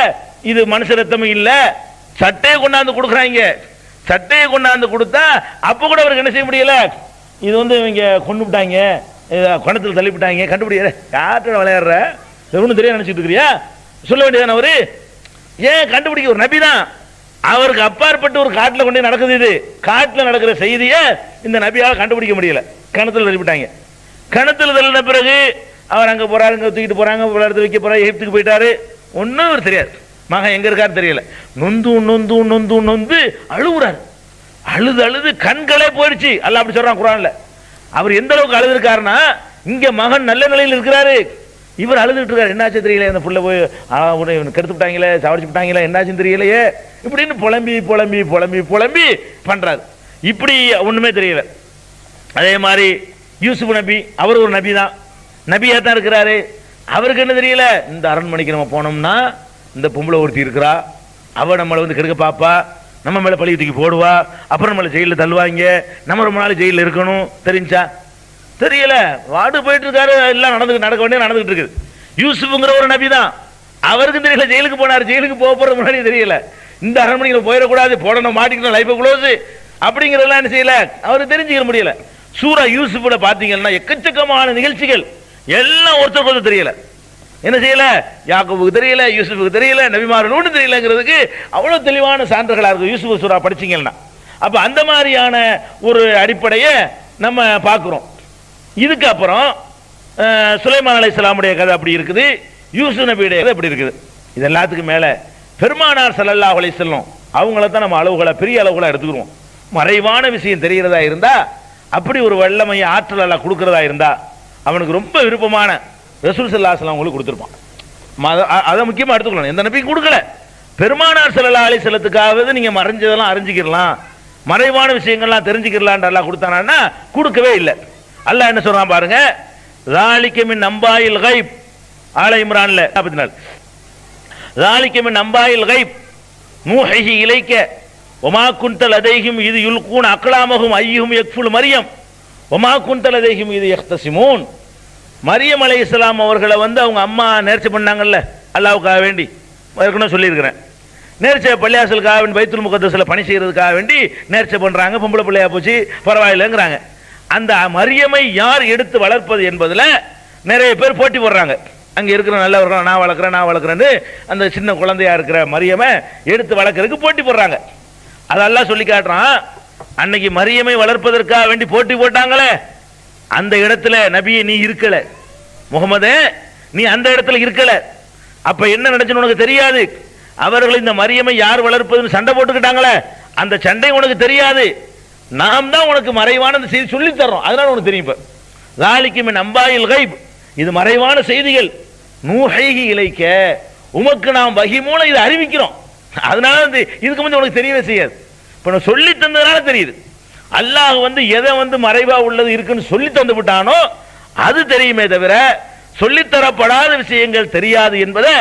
இது மனுஷ ரத்தமும் இல்ல, சட்டையை கொண்டாந்து கொடுக்குறாங்க. சட்டையை கொண்டாந்து கொடுத்தா அப்ப கூட அவருக்கு என்ன செய்ய முடியல, இது இவங்க கொண்டு விட்டாங்க, குணத்தில் தள்ளிவிட்டாங்க, கண்டுபிடிக்கிற யார்கிட்ட விளையாடுற ஒன்றும் தெரியாது நினைச்சிட்டு இருக்கிறியா, சொல்ல வேண்டியதான அவரு. ஏன் கண்டுபிடிக்க ஒரு நபி தான், அவருக்கு அப்பாற்பட்டு ஒரு காட்டில் கொண்டு நடக்குது. இது காட்டில் நடக்கிற செய்தியை இந்த நபியால் கண்டுபிடிக்க முடியல. கிணத்துல தள்ளிவிட்டாங்க. கிணத்துல தள்ளின பிறகு அவர் அங்கே போறாரு, இங்கே தூக்கிட்டு போறாங்க, எடுத்து வைக்க போறாரு, எகிப்துக்கு போயிட்டாரு. ஒன்றும் அவர் தெரியாது, மகன் எங்க இருக்காரு தெரியல. நொந்து நொந்து நொந்து நொந்து அழுகுறாரு. அழுது அழுது கண்களே போயிடுச்சு. அல்லாஹ் அப்படி சொல்றான் குர்ஆன்ல. அவர் எந்த அளவுக்கு அழுதுருக்காருன்னா, இங்க மகன் நல்ல நிலையில் இருக்கிறாரு, இவர் அழுதுட்டு இருக்காரு. என்னாச்சு தெரியல, அந்த புள்ள போய் கெடுத்து விட்டாங்களே, சாவடிச்சு விட்டாங்களே, என்னாச்சுன்னு தெரியலையே, இப்படின்னு புலம்பி புலம்பி புலம்பி புலம்பி பண்றாரு. இப்படி ஒண்ணுமே தெரியல. அதே மாதிரி யூசுப் நபி, அவர் ஒரு நபி தான், நபியா தான் இருக்கிறாரு. அவருக்கு என்ன தெரியல, இந்த அரண்மனைக்கு நம்ம போனோம்னா இந்த பொம்பளை ஒருத்தி இருக்கிறா, அவ நம்மளை கெடுக்க பாப்பா, நம்ம மேல பழி தூக்கி போடுவா, அப்புறம் நம்மளை ஜெயிலில் தள்ளுவாங்க, நம்ம ரொம்ப நாள் ஜெயிலில் இருக்கணும். தெரிஞ்சா தெரியல, வாடு போயிட்டு இருக்காரு, எல்லாம் நடக்க வேண்டிய நடந்துகிட்டு இருக்குது. யூசுப்ங்கிற ஒரு நபி தான், அவருக்கும் தெரியல ஜெயிலுக்கு போனார், ஜெயிலுக்கு போக போறது முன்னாடி தெரியல, இந்த அரண்மனையில் போயிடக்கூடாது, போடணும், மாட்டிக்கணும், லைஃப் க்ளோஸ் அப்படிங்கிறதெல்லாம் என்ன செய்யல, அவருக்கு தெரிஞ்சுக்க முடியல. சூரா யூசுப்ல பாத்தீங்கன்னா எக்கச்சக்கமான நிகழ்ச்சிகள் எல்லாம் ஒருத்தருக்கு தெரியல. என்ன செய்யல, யாக்கூபுக்கு தெரியல, யூசுஃபுக்கு தெரியல, நபிமார்கள் ஒன்றும் தெரியலங்கிறதுக்கு அவ்வளவு தெளிவான சான்றுகளா இருக்கும் யூசுப் சூரா படிச்சீங்கன்னா. அப்ப அந்த மாதிரியான ஒரு அடிப்படையை நம்ம பார்க்கிறோம். இதுக்கு அப்புறம் சுலைமான் அலைஹிஸ்ஸலாமுடைய கதை அப்படி இருக்குது, யூசுப் நபியுடைய கதை அப்படி இருக்குது. இது எல்லாத்துக்கும் மேல பெருமானார் ஸல்லல்லாஹு அலைஹி வஸல்லம் அவங்கள தான் நம்ம அளவுகளை பெரிய அளவுகளா எடுத்துக்கிறோம். மறைவான விஷயம் தெரிகிறதா இருந்தா, அப்படி ஒரு வல்லமையை ஆற்றல் அல்லாஹ் கொடுக்கிறதா இருந்தா, அவனுக்கு ரொம்ப விருப்பமான ரசூல் ஸல்லல்லாஹு அலைஹி வஸல்லம் அவங்களுக்கு கொடுத்துருப்பான். அதை முக்கியமாக எடுத்துக்கணும். எந்த நபிக்கும் கொடுக்கல, பெருமானார் ஸல்லல்லாஹு அலைஹி வஸல்லத்துக்காவது நீங்க மறைஞ்சதெல்லாம் அறிஞ்சிக்கலாம், மறைவான விஷயங்கள்லாம் தெரிஞ்சுக்கலாம் அல்லாஹ் கொடுத்தானா, கொடுக்கவே இல்லை. அல்லாஹ் என்ன சொல்றான் பாருங்க, ذَلِكَ مِنْ أَنْبَاءِ الْغَيْبِ ஆல இம்ரான்ல 44 ذَلِكَ مِنْ أَنْبَاءِ الْغَيْبِ نُوحِيهِ إِلَيْكَ وَمَا كُنْتَ لَدَيْهِمْ إِذْ يُلْقُونَ أَقْلَامَهُمْ أَيُّهُمْ يَكْفُلُ مَرْيَمَ وَمَا كُنْتَ لَدَيْهِمْ إِذْ يَخْتَصِمُونَ. மரியம் அலைஹிஸ்ஸலாம் அவர்களை அவங்க அம்மா நேர்ச்சி பண்ணாங்கல்ல, அல்லாஹ்வுக்காக வேண்டி, ஏற்கனவே சொல்லியிருக்கிறேன், நேர்ச்சை பள்ளியாசலுக்காக வேண்டி பைத்துல் முகத்தஸில் பணி செய்யறதுக்காக வேண்டி நேர்ச்சை பண்றாங்க, பொம்பளை பிள்ளையா போச்சு பரவாயில்லைங்கிறாங்க. அந்த மரியமை யார் எடுத்து வளர்ப்பது என்பதுல நிறைய பேர் போட்டி போடுறாங்க. அங்க இருக்கிற நல்லவர்கள் நான் வளர்க்குறேன்னு அந்த சின்ன குழந்தையா இருக்கிற மரியமை எடுத்து வளர்க்கறதுக்கு போட்டி போடுறாங்க. அதெல்லாம் சொல்லி காட்டுறான். அன்னைக்கு மரியமை வளர்ப்பதற்காக வேண்டி போட்டி போட்டாங்களே, அந்த இடத்துல நபியே நீ இருக்கல, முகமதே நீ அந்த இடத்துல இருக்கல, அப்ப என்ன நடந்துச்சுன்னு உனக்கு தெரியாது. அவர்கள் இந்த மரியமை யார் வளர்ப்பதுன்னு சண்டை போட்டுக்கிட்டாங்களே, அந்த சண்டை உனக்கு தெரியாது, நாம் தான் உனக்கு மறைவான செய்தி சொல்லி தர்றோம், அதனால உனக்கு தெரியும். இப்ப ذَلِكَ مِنْ أَنْبَاءِ الْغَيْبِ இது மறைவான செய்திகள், நூஹிஹி இலைக்க உமக்கு நாம் வஹி மூலம் இதை அறிவிக்கிறோம், அதனால இதுக்கு முந்தைய உனக்கு தெரியவே செய்யாது. இப்ப நான் சொல்லி தந்ததுனால தெரியுது. அல்லாஹ் எதை மறைவா உள்ளது இருக்குன்னு சொல்லி தந்து விட்டானோ அது தெரியுமே தவிர சொல்லித்தரப்படாத விஷயங்கள் தெரியாது என்பதை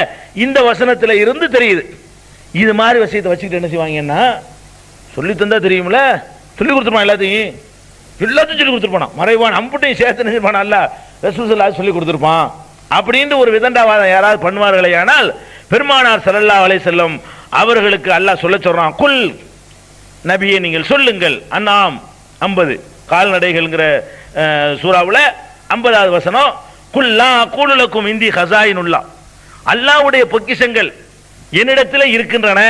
இந்த வசனத்தில் இருந்து தெரியுது. இது மாதிரி விஷயத்தை வச்சுக்கிட்டு என்ன செய்வாங்கன்னா, சொல்லி தந்தா தெரியுமில்ல, சொல்லி கொடுத்துருப்பான், எல்லாத்தையும் சொல்லி கொடுத்துருப்பான், மறைவான் அம்புட்டையும் சேர்த்து நினைப்பான், அல்ல ரசூல் ஸல்லல்லாஹு சொல்லி கொடுத்துருப்பான் அப்படின்ற ஒரு விதண்டாவாதம் யாராவது பண்ணுவார்களே ஆனால், பெருமானார் ஸல்லல்லாஹு அலைஹி வஸல்லம் அவர்களுக்கு அல்லாஹ் சொல்ல சொல்றான், குல் நபியே நீங்கள் சொல்லுங்கள். அன்னாம் 50 கால்நடைகள்ங்கிற சூறாவுல 50வது வசனம், குல்லா கூலுலக்கும் இந்தி ஹசாயினுல்லா அல்லாஹ்வுடைய பொக்கிஷங்கள் என்னிடத்தில் இருக்கின்றன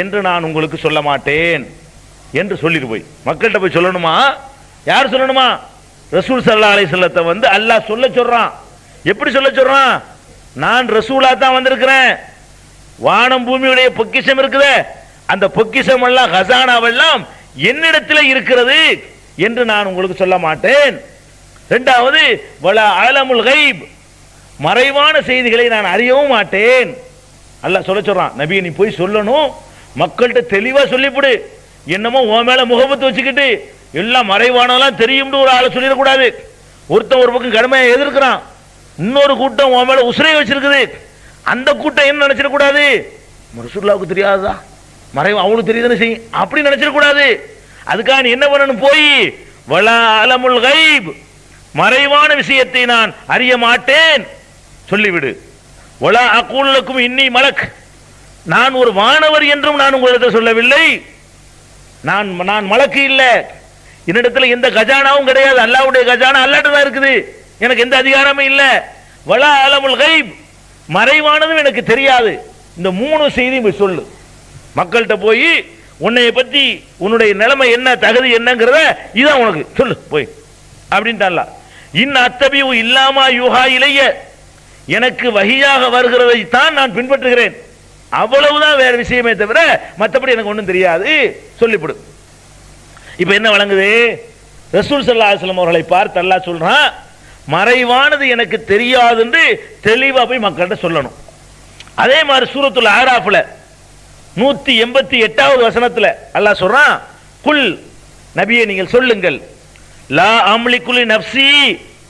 என்று நான் உங்களுக்கு சொல்ல மாட்டேன் என்று சொல்லிட்டு போய் மக்கள்கிட்ட போய் சொல்லணுமா? யார் சொல்லணுமா? ரசூல் ஸல்லல்லாஹு அலைஹி வஸல்லத்தை அல்லாஹ் சொல்ல சொல்றான். எப்படி சொல்ல சொல்றான்? நான் ரசூலா தான் வந்திருக்கிறேன், வானம் பூமியுடைய பொக்கிஷம் இருக்குதே, அந்த பொக்கிஷம் எல்லாம் ஹசானாவெல்லாம் என்னிடத்தில் இருக்கிறது என்று நான் உங்களுக்கு சொல்ல மாட்டேன். இரண்டாவது, வலா அலமுல் கைப், மறைவான செய்திகளை நான் அறியவும் மாட்டேன். அல்லாஹ் சொல்றான், நபி நீ போய் சொல்லணும், மக்கள்கிட்ட தெளிவா சொல்லிவிடு. என்னமோ உன் மேல முகபத்து வச்சுக்கிட்டு எல்லாம் மறைவானெல்லாம் தெரியும்னு ஒரு ஆளை சொல்லிடக்கூடாது. ஒருத்தன் ஒரு பக்கம் கடமையை எதிர்க்கிறான், இன்னொரு கூட்டம் உன் மேல உசுரை வச்சிருக்குது, அந்த கூட்டம் என்ன நினைச்சிடக்கூடாது, ரசூலுல்லாஹ்வுக்கு தெரியாதா, மறைவு அவங்களுக்கு தெரியுதுன்னு செய்யும் அப்படி நினைச்சிடக்கூடாது. அதுக்காக நீ என்ன பண்ணணும், போய் வலா அலமுல் கைப், மறைவான விஷயத்தை நான் அறிய மாட்டேன் சொல்லிவிடு. வலா அகூல் லக்கும் இன்னி மலக், நான் ஒரு வானவர் என்றும் நான் உங்களிடத்தில் சொல்லவில்லை. நான் மலக்கு இல்லை, என்னிடத்தில் எந்த கஜானாவும் கிடையாது, அல்லாஹ்வுடைய கஜானா அல்லாஹ்ட்ட தான் இருக்குது, எனக்கு எந்த அதிகாரமும் இல்லை. வலா அலமுல் கைப், மறைவானதும் எனக்கு தெரியாது. இந்த மூணு செய்தியும் போய் சொல்லு மக்கள்கிட்ட, போய் உன்னைய பத்தி உன்னுடைய நிலைமை என்ன, தகுதி என்னங்கிறத இதான் உனக்கு சொல்லு போய் அப்படின்ட்டு. இன் அத்தபியு இல்லாமா யூஹா இலைய, எனக்கு வஹியாக வருகிறதை தான் நான் பின்பற்றுகிறேன், அவ்வளவுதான், வேற விஷயமே தவிர மற்றபடி எனக்கு ஒன்றும் தெரியாது சொல்லிவிடு. இப்ப என்ன வழங்குது, ரசூல் ஸல்லல்லாஹு அலைஹி வஸல்லம் அவர்களை பார்த்து அல்லாஹ் சொல்றான், மறைவானது எனக்கு தெரியாது என்று தெளிவா போய் மக்கள்கிட்ட சொல்லணும். அதே மாதிரி சூரத்துல் ஆராஃப்ல 188வது வசனத்துல அல்லாஹ் சொல்றான், குல் நபியே நீங்கள் சொல்லுங்கள், லா அம்லிகு லி நஃப்ஸி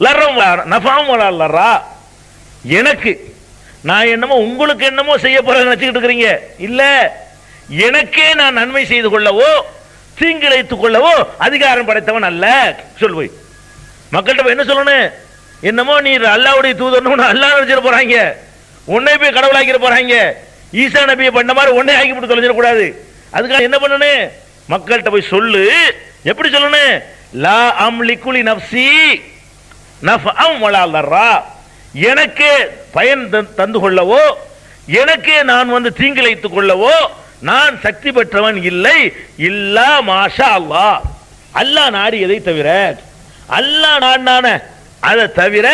லர்ரம் நஃபம் வலா லர்ரா, எனக்கு நான் என்னமோ உங்களுக்கு என்னமோ செய்ய போறேன்னு நினைச்சுக்கிட்டு இருக்கிறீங்க, இல்ல, எனக்கே நான் நன்மை செய்து கொள்ளவோ தீங்கிழைத்துக் கொள்ளவோ அதிகாரம் படைத்தவன் அல்ல சொல்லுவை. மக்கள்கிட்ட என்ன சொல்லணும், என்னமோ நீ அல்லாஹ்வுடைய தூதர்னு அல்லாஹ் நினைச்சிட போறாங்க, உன்னை போய் கடவுளாக்கிட போறாங்க, ஈசா நபியை பண்ண மாதிரி உன்னை ஆக்கி போட்டு தொலைஞ்சிடக்கூடாது. அதுக்காக என்ன பண்ணணும், மக்கள்கிட்ட போய் சொல்லு. எப்படி சொல்லணும், லா அம்லிகு லி நஃப்ஸி நஃபம் வலா லர்ரா, எனக்கே பயன் தந்து கொள்ளவோ எனக்கே நான் தீங்கிழைத்துக் கொள்ளவோ நான் சக்தி பெற்றவன் இல்லை, இல்லா மாஷா அல்லாஹ், அல்லாஹ் நாடியதை தவிர, அல்லாஹ் நாடினான அதை தவிர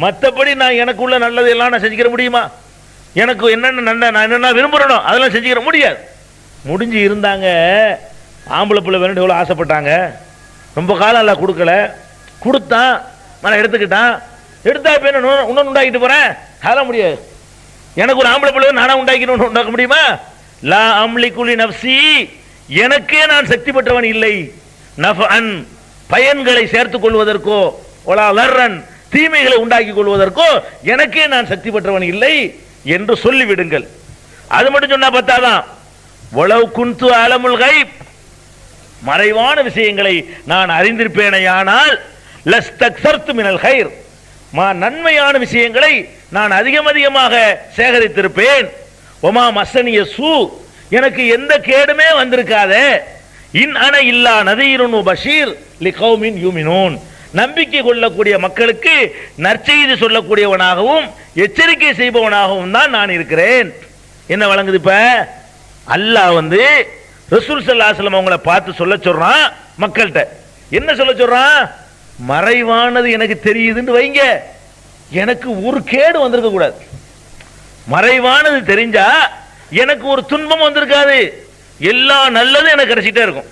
மற்றபடி நான் எனக்குள்ள நல்லது எல்லாம் நான் செஞ்சுக்கிற முடியுமா, எனக்கு என்னென்ன நான் என்னென்ன விரும்புறனோ அதெல்லாம் செஞ்சுக்கிற முடியாது. முடிஞ்சு இருந்தாங்க, ஆம்பளை பிள்ளை வேணும் எவ்வளோ ஆசைப்பட்டாங்க, ரொம்ப காலம் எல்லாம் கொடுக்கல, கொடுத்தான் நான் எடுத்துக்கிட்டான், எடுத்தா இப்போ என்ன இன்னொன்று உண்டாக்கிட்டு போறேன், அதெல்லாம் முடியாது. எனக்கு ஒரு ஆம்பளை பிள்ளை நானா உண்டாக்கணும் உண்டாக்க முடியுமா, லா அம்லிகு லி நஃப்ஸி, எனக்கே நான் சக்தி பெற்றவன் இல்லை, நஃபஅன் பயன்களை சேர்த்துக் கொள்வதற்கோ, வலா லர்ரன் தீமைகளை உண்டாக்கி கொள்வதற்கோ எனக்கே நான் சக்தி பெற்றவன் இல்லை என்று சொல்லிவிடுங்கள். அது மட்டும் சொன்னா பத்தாதான், வலவ் குன்து அலமுல் கைப், மறைவான விஷயங்களை நான் அறிந்திருப்பேனையானால் லஸ்தக்ஸர்து மினல் கைர், நன்மையான விஷயங்களை நான் அதிகமாக சேகரித்திருப்பேன். ஒமா மஸ்ஸனிய சூ, எனக்கு எந்த கேடுமே வந்திருக்காதே. இன் அன இல்லா நதீருன் பஷீர் லிகௌமின் யூமினூன், நம்பிக்கை கொள்ளக்கூடிய மக்களுக்கு நற்செய்தி சொல்லக்கூடியவனாகவும் எச்சரிக்கை செய்பவனாகவும் தான் நான் இருக்கிறேன். என்ன வழங்குது இப்ப, அல்லாஹ் ரசூல் ஸல்லல்லாஹு அலைஹி வஸல்லம் அவங்களை பார்த்து சொல்ல சொல்றான் மக்கள்கிட்ட. என்ன சொல்ல சொல்றான், மறைவானது எனக்கு தெரியுதுன்னு வைங்க, எனக்கு ஒரு கேடு வந்திருக்க கூடாது. மறைவானது தெரிஞ்சா எனக்கு ஒரு துன்பம் வந்திருக்காது, எல்லா நல்லதும் எனக்கு கிடைச்சிட்டே இருக்கும்,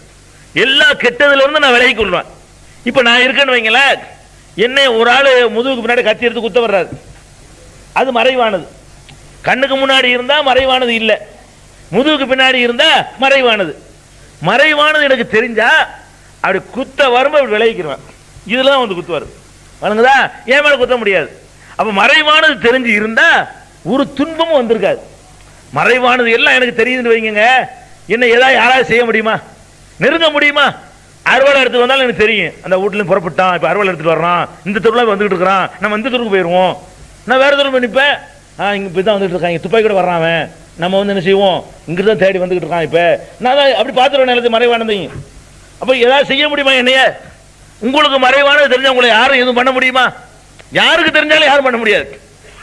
எல்லா கெட்டதுல இருந்து நான் விலகி கொள்வேன். இப்ப நான் இருக்கேன்னு வைங்களேன், என்ன ஒரு ஆளு முதுகுக்கு பின்னாடி கத்தி எடுத்து குத்த வர்றாரு, அது மறைவானது. கண்ணுக்கு முன்னாடி இருந்தா மறைவானது இல்ல, முதுகுக்கு பின்னாடி இருந்தா மறைவானது. மறைவானது எனக்கு தெரிஞ்சா அப்படி குத்த வரும்போது அப்படி விளைவிக்கிறேன், இதெல்லாம் குத்து வரும் வணங்குதா, என் மேல குத்த முடியாது. அப்ப மறைவானது தெரிஞ்சு இருந்தா ஒரு துன்பமும் வந்திருக்காது. மறைவானது எல்லாம் எனக்கு தெரியுதுன்னு வைங்க, என்ன ஏதாவது யாராவது செய்ய முடியுமா, நெருங்க முடியுமா? அறுவலை எடுத்து வந்தாலும் எனக்கு தெரியும், அந்த வீட்டுல புறப்பட்டான், இப்ப அறுவலை எடுத்துட்டு வர்றான், இந்த தெருவில் வந்துட்டு இருக்கிறான், நம்ம இந்த தெருவுக்கு போயிடுவோம், நான் வேற தெருவில் நிற்பேன், இங்க இப்பதான் வந்துட்டு இருக்காங்க, துப்பாக்கி கூட வர்றான், நம்ம என்ன செய்வோம், இங்கிட்டு தேடி வந்துகிட்டு இருக்கான், இப்ப நான் அப்படி பார்த்துருவேன் நிலத்து மறைவானதையும். அப்ப ஏதாவது செய்ய முடியுமா என்னைய? உங்களுக்கு மறைவானது தெரிஞ்சா உங்களை யாரும் எதுவும் பண்ண முடியுமா? யாருக்கு தெரிஞ்சாலும் யாரும் பண்ண முடியாது.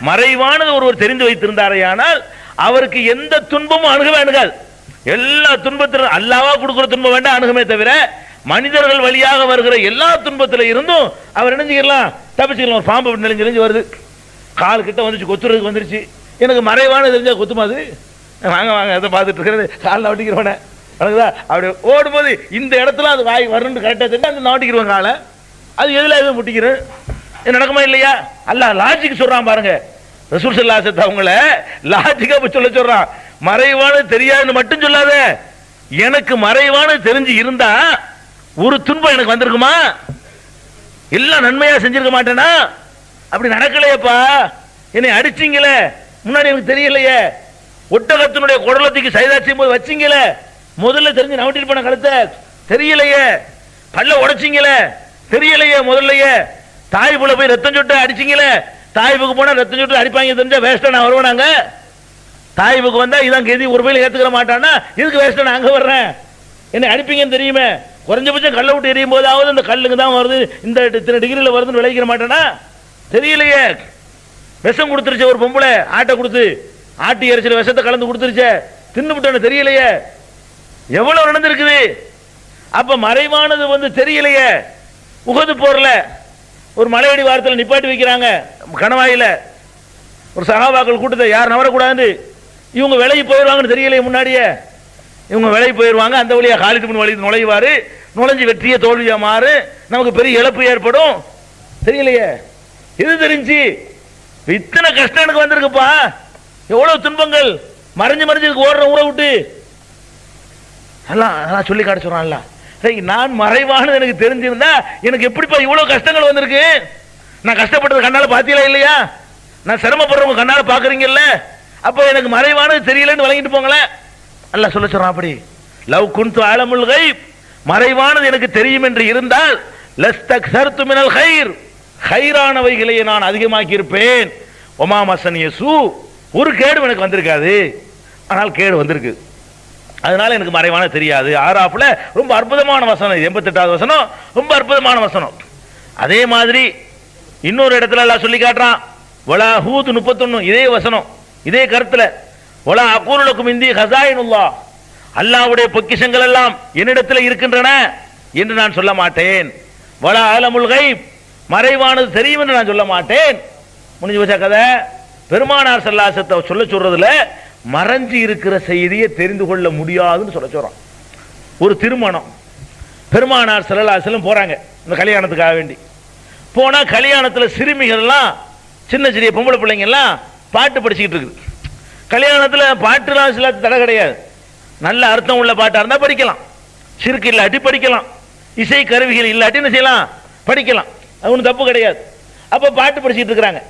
மறைவானது ஒருவர் தெரிந்து வைத்திருந்தாரையானால் அவருக்கு எந்த துன்பமும் அணுகவே அணுகாது. எல்லா துன்பத்திலும் அல்லாஹ்வா கொடுக்கிற துன்பம் வேண்டாம் அணுகுமே தவிர, மனிதர்கள் வழியாக வருகிற எல்லா துன்பத்தில் இருந்தும் அவர் நினைஞ்சிக்கலாம், தப்பிச்சுக்கலாம். ஒரு பாம்பு நெளிஞ்சு வருது, கால் கிட்ட வந்துச்சு, கொத்துறதுக்கு வந்துருச்சு, எனக்கு மறைவானது தெரிஞ்சா கொத்துமாது, வாங்க வாங்க அதை பார்த்துட்டு இருக்கிறது காலில் ஒட்டிக்கிறவனே அப்படி ஓடும்போது இந்த இடத்துல அது வாய் வரணுன்னு கரெக்டாக தெரிஞ்சு அந்த நாட்டிக்கிறவன் காலை அது எதில் எதுவும் முட்டிக்கிறேன் நடக்குமா இல்லையா? அல்ல லாஜிக் சொல்றான் பாருங்க. ரசூல் ஸல்லல்லாஹு அலைஹி வஸல்லம் அவங்கள லாஜிக்கா சொல்றான். மறைவானது தெரியாதுன்னு மட்டும் சொல்லாத, எனக்கு மறைவானது தெரிஞ்சு இருந்தா ஒரு துன்பம் எனக்கு வந்திருக்குமா? எல்லாம் நன்மையா செஞ்சிருக்க மாட்டேனா? அப்படி நடக்கலையப்பா. என்னை அடிச்சீங்களே, முன்னாடி எனக்கு தெரியலையே. ஒட்டகத்தினுடைய குடலத்துக்கு சைதா செய்யும் போது வச்சீங்களே, முதல்ல தெரிஞ்சு நவட்டிட்டு போன கழுத்தை தெரியலையே. பல்ல உடைச்சிங்களே, தெரியலையே. முதல்லையே தாய்ப்புல போய் ரத்தம் சொட்டு அடிச்சிங்களே, தாய்ப்புக்கு போனா ரத்தம் சொட்டு அடிப்பாங்க தெரிஞ்சா வேஸ்டா நான் வருவேனாங்க? தாய்ப்புக்கு வந்தா இதான் கெதி, ஒரு பையில ஏத்துக்கிற மாட்டானா இதுக்கு வேஸ்டா நான் அங்க வர்றேன்? என்ன அடிப்பீங்கன்னு தெரியுமே. குறைஞ்சபட்சம் கல்லை விட்டு எரியும் போதாவது இந்த கல்லுக்கு தான் வருது, இந்த இத்தனை டிகிரியில் வருதுன்னு விளைவிக்கிற மாட்டானா? தெரியலையே. விஷம் கொடுத்துருச்சு ஒரு பொம்பளை, ஆட்டை கொடுத்து ஆட்டி இறைச்சில விஷத்தை கலந்து கொடுத்துருச்சே, தின்னு விட்டானு தெரியலையே. எவ்வளவு நடந்திருக்குது. அப்ப மறைவானது தெரியலையே. உகது போர்ல ஒரு மலையடி வாரத்தில் நிப்பாட்டி வைக்கிறாங்க கணவாயில. ஒரு சகாபாக்கள் கூட்டத்தை யார் நவரக்கூடாது, இவங்க விலகி போயிடுவாங்கன்னு தெரியலையே. முன்னாடியே இவங்க விலகி போயிடுவாங்க, அந்த வழியா காலிட்டு முன் வழி நுழைவாரு, நுழைஞ்சு வெற்றிய தோல்வியா மாறு, நமக்கு பெரிய இழப்பு ஏற்படும். தெரியலையே. இது தெரிஞ்சு இத்தனை கஷ்டம் எனக்கு வந்திருக்குப்பா, எவ்வளவு துன்பங்கள், மறைஞ்சு மறைஞ்சு ஓடுற ஊரை விட்டு எல்லாம் சொல்லி காட்ட சொல்றான்ல. நான் மறைவானது எனக்கு தெரிஞ்சிருந்தா எனக்கு எப்படிப்பா இவ்வளவு கஷ்டங்கள் வந்திருக்கு? நான் கஷ்டப்பட்டது கண்ணால பாத்தீங்களா இல்லையா? நான் சிரமப்படுறவங்க கண்ணால பாக்குறீங்கல்ல, அப்ப எனக்கு மறைவானது தெரியலன்னு வழங்கிட்டு போங்களேன். அல்லாஹ் சொல்ல சொல்றான் அப்படி. லவ் குன்து அலமுல் கைப், மறைவானது எனக்கு தெரியும் என்று இருந்தால் லஸ்தக்ஸர்து மினல் கைர், கைரானவைகளை நான் அதிகமாக்கி இருப்பேன். ஒமா மஸன் யசூ, ஒரு கேடு எனக்கு வந்திருக்காது, ஆனால் கேடு வந்திருக்கு, அதனால எனக்கு மறைவான தெரியாது. ஆராஃப்ல ரொம்ப அற்புதமான வசனம், 88வது வசனம் ரொம்ப அற்புதமான வசனம். அதே மாதிரி இன்னொரு இடத்துல எல்லாம் சொல்லி காட்டுறான். வலா ஹூத் 31 இதே வசனம், இதே கருத்துல, வலா அகூலுக்கும் இந்தி ஹஸாயினுல்லாஹ், அல்லாஹ்வுடைய பொக்கிஷங்கள் எல்லாம் என்னிடத்தில் இருக்கின்றன என்று நான் சொல்ல மாட்டேன். வலா அலமுல் கைப், மறைவானது தெரியும் என்று நான் சொல்ல மாட்டேன். முடிஞ்சு வச்ச கதை. பெருமானார் ஸல்லல்லாஹு அலைஹி வஸல்லம் சொல்ல சொல்றதுல மறைஞ்சு இருக்கிற செய்தியை தெரிந்து கொள்ள முடியாதுன்னு சொல்ல சொல்றான். ஒரு திருமணம், பெருமானார் ஸல்லல்லாஹு அலைஹி வஸல்லம் போறாங்க இந்த கல்யாணத்துக்காக வேண்டி. போனா கல்யாணத்தில் சிறுமிகள்லாம், சின்ன சிறிய பொம்பளை பிள்ளைங்க எல்லாம் பாட்டு படிச்சுக்கிட்டு இருக்குது. கல்யாணத்தில் பாட்டுலாம் சில தடை கிடையாது, நல்ல அர்த்தம் உள்ள பாட்டா இருந்தா படிக்கலாம், சிறுக்கு இல்லாட்டி படிக்கலாம், இசை கருவிகள் இல்லாட்டி என்ன செய்யலாம், படிக்கலாம், அது ஒன்றும் தப்பு கிடையாது. அப்ப பாட்டு படிச்சுட்டு இருக்கிறாங்க.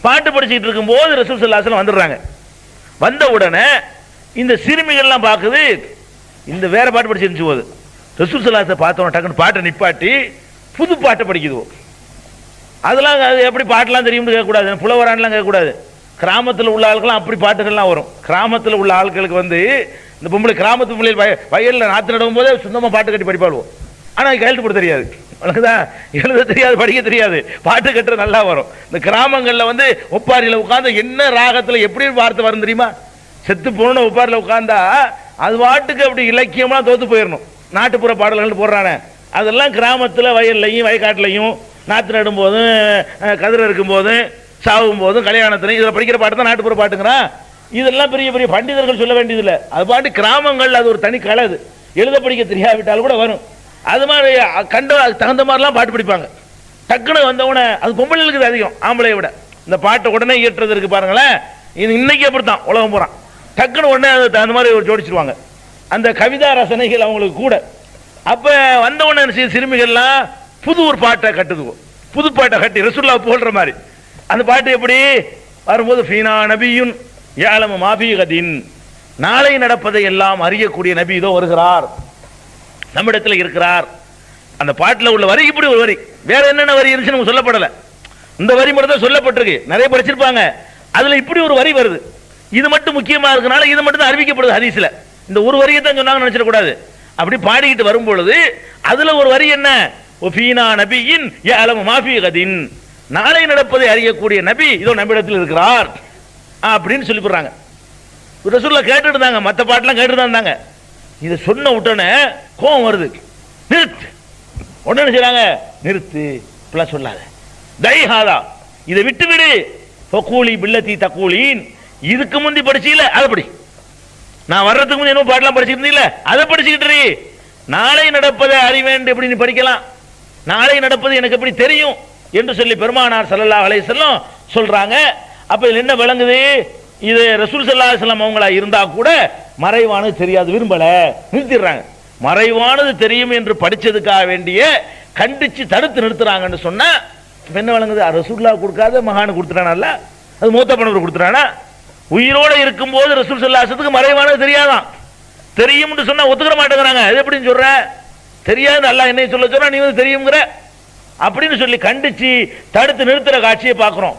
பாட்டு படிச்சுட்டு இருக்கும் போது ரசூல் ஸல்லல்லாஹு அலைஹி வஸல்லம் வந்துடுறாங்க. வந்த உடனே இந்த சிறுமிகள்லாம் பார்க்குது, இந்த வேற பாட்டு படிச்சிருந்துச்சு போது ரசூல் ஸல்லல்லாஹு அலைஹி வஸல்லம் பார்த்தோம், டக்குன்னு பாட்டை நிப்பாட்டி புது பாட்டை படிக்குது. அதெல்லாம் அது எப்படி பாட்டெல்லாம் தெரியும்னு கேட்கக்கூடாது, புலவரான்லாம் கேட்கக்கூடாது. கிராமத்தில் உள்ள ஆட்கள்லாம் அப்படி பாட்டுகள்லாம் வரும். கிராமத்தில் உள்ள ஆட்களுக்கு இந்த பொம்பளை கிராமத்து பிள்ளைகள் வயலில் நாற்று நடும் போதே சொந்தமாக பாட்டு கட்டி படிப்பாளுவோம். ஆனால் கையெழுத்து போட தெரியாது, தான் எழுத தெரியாது, படிக்க தெரியாது, பாட்டு கட்டுற நல்லா வரும். இந்த கிராமங்களில் ஒப்பாரியில் உட்காந்து என்ன ராகத்தில் எப்படி வார்த்தை வரும் தெரியுமா? செத்து போன ஒப்பாரியில் உட்காந்தா அது பாட்டுக்கு அப்படி இலக்கியமாக தோத்து போயிடணும். நாட்டுப்புற பாடல்கள் போடுறானே அதெல்லாம் கிராமத்தில் வயல்லையும் வயக்காட்டிலையும் நாற்று நடும் போதும் கதிர இருக்கும் போதும் சாவும் போதும் கல்யாணத்திலையும் இதில் படிக்கிற பாட்டு தான் நாட்டுப்புற பாட்டுங்கிறான். இதெல்லாம் பெரிய பெரிய பண்டிதர்கள் சொல்ல வேண்டியதில்லை, அது பாட்டு கிராமங்கள் அது ஒரு தனி கலை. அது எழுத படிக்க தெரியாவிட்டால் கூட வரும். அது மாதிரி கண்ட தகுந்த மாதிரிலாம் பாட்டு படிப்பாங்க. டக்குனு வந்தவன அது பொம்பளைகளுக்கு அதிகம், ஆம்பளை விட. இந்த பாட்டை உடனே இயற்றுறது இருக்கு பாருங்களேன், இது இன்னைக்கு அப்படித்தான் உலகம் போறான். டக்குனு உடனே அது தகுந்த மாதிரி ஜோடிச்சிருவாங்க, அந்த கவிதா ரசனைகள் அவங்களுக்கு கூட. அப்ப வந்தவன சிறுமிகள்லாம் புது ஒரு பாட்டை கட்டுதுவோம், புது பாட்டை கட்டி ரசூலுல்லாஹ் போடுற மாதிரி. அந்த பாட்டு எப்படி வரும்போது, ஃபீனா நபியுன் யஅலமு மா ஃபீ கதின், நாளை நடப்பதை எல்லாம் அறியக்கூடிய நபி இதோ வருகிறார், நம்மிடத்தில் இருக்கிறார். அந்த பாட்டில் உள்ள வரி இப்படி ஒரு வரி, வேற என்னென்ன வரி இருந்துச்சு நமக்கு சொல்லப்படலை. இந்த வரி மட்டும் தான் சொல்லப்பட்டிருக்கு, நிறைய படிச்சிருப்பாங்க. அதுல இப்படி ஒரு வரி வருது, இது மட்டும் முக்கியமா இருக்கனால இது மட்டும் தான் அறிவிக்கப்படுது ஹதீஸ்ல. இந்த ஒரு வரியை தான் சொன்னாங்க நினைச்சிடக்கூடாது. அப்படி பாடிக்கிட்டு வரும் பொழுது அதுல ஒரு வரி என்ன, ஒஃபீனா நபியின் யஅலமு மா ஃபீ கதின், நாளை நடப்பதை அறியக்கூடிய நபி இதோ நம்மிடத்தில் இருக்கிறார் அப்படின்னு சொல்லி போடுறாங்க. ரசூலுல்லாஹ் கேட்டுட்டு இருந்தாங்க, மற்ற பாட்டெல்லாம் கேட்டுட்டு தான் இருந்தாங்க. இதை சொன்ன உடனே கோபம் வருது, நிறுத்து. உடனே செய்றாங்க, நிறுத்து, இப்பெல்லாம் சொல்லாத, தைஹாதா, இதை விட்டு விடு, ஃபகூலி பில்லதி தகூலின், இதுக்கு முந்தி படிச்சீல அதை படி, நான் வர்றதுக்கு முந்தைய என்ன பாட்டெல்லாம் படிச்சுட்டு இருந்தீங்களே அதை படிச்சுக்கிட்டு நாளை நடப்பதை அறிவேன் எப்படி நீ படிக்கலாம், நாளை நடப்பது எனக்கு எப்படி தெரியும் என்று சொல்லி பெருமானார் ஸல்லல்லாஹு அலைஹி வஸல்லம் சொல்றாங்க. அப்ப இதுல என்ன விளங்குது, இது ரசூல் ஸல்லல்லாஹு அலைஹி வஸல்லம் அவங்களா இருந்தா கூட மறைவானது தெரியாது விரும்பல நிறுத்திடுறாங்க. மறைவானது தெரியும் என்று படிச்சதுக்காக வேண்டிய கண்டிச்சு தடுத்து நிறுத்துறாங்கன்னு சொன்னா என்ன விளங்குது, ரசூலுல்லாஹ் கொடுக்காத மகானு கொடுத்துட்டானா, அது மூத்த பண்ணவர் கொடுத்துட்டானா? உயிரோட இருக்கும் போது ரசூல் ஸல்லல்லாஹு அலைஹி வஸல்லம் மறைவானது தெரியாதான், தெரியும்னு சொன்னா ஒத்துக்கிற மாட்டேங்கிறாங்க. அது எப்படின்னு சொல்ற, தெரியாது அல்லாஹ் என்னை சொல்ல சொல்ற, நீ வந்து தெரியுங்கிற அப்படின்னு சொல்லி கண்டிச்சு தடுத்து நிறுத்துற காட்சியை பார்க்கிறோம்.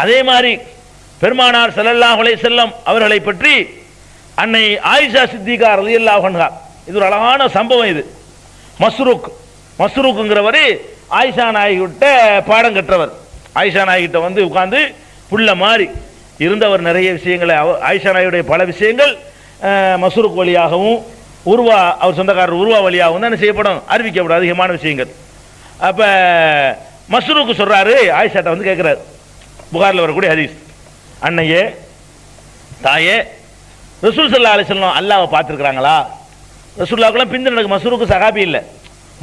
அதே மாதிரி பெருமானார் ஸல்லல்லாஹு அலைஹி வஸல்லம் அவர்களை பற்றி அன்னை ஆயிஷா சித்திகா ரலியல்லாஹு அன்ஹா, இது ஒரு அழகான சம்பவம். இது மஸ்ரூக்ங்கிறவர் ஆயிஷா நாயகிட்ட பாடம் கற்றவர். ஆயிஷா நாயகிட்ட வந்து உட்கார்ந்து புள்ள மாதிரி இருந்தவர். நிறைய விஷயங்களை ஆயிஷா நாயுடைய பல விஷயங்கள் மஸ்ரூக் வழியாகவும் அவர் சொந்தக்காரர் உருவா வழியாகவும் தான் செய்யப்படும், அறிவிக்கப்படும் அதிகமான விஷயங்கள். அப்ப மஸ்ரூக்கு சொல்றாரு, ஆயிஷாட்ட வந்து கேட்கிறாரு, புகாரில் வரக்கூடிய ஹதீஸ், அன்னையே தாயே ரசூல் ஸல்லல்லாஹு அலைஹி வஸல்லம் அல்லாஹ்வை பார்த்துருக்கிறாங்களா? ரசூலுல்லாஹ்வுக்கு பிந்தி நடக்கு, மஸ்ரூக்கு சஹாபி இல்லை,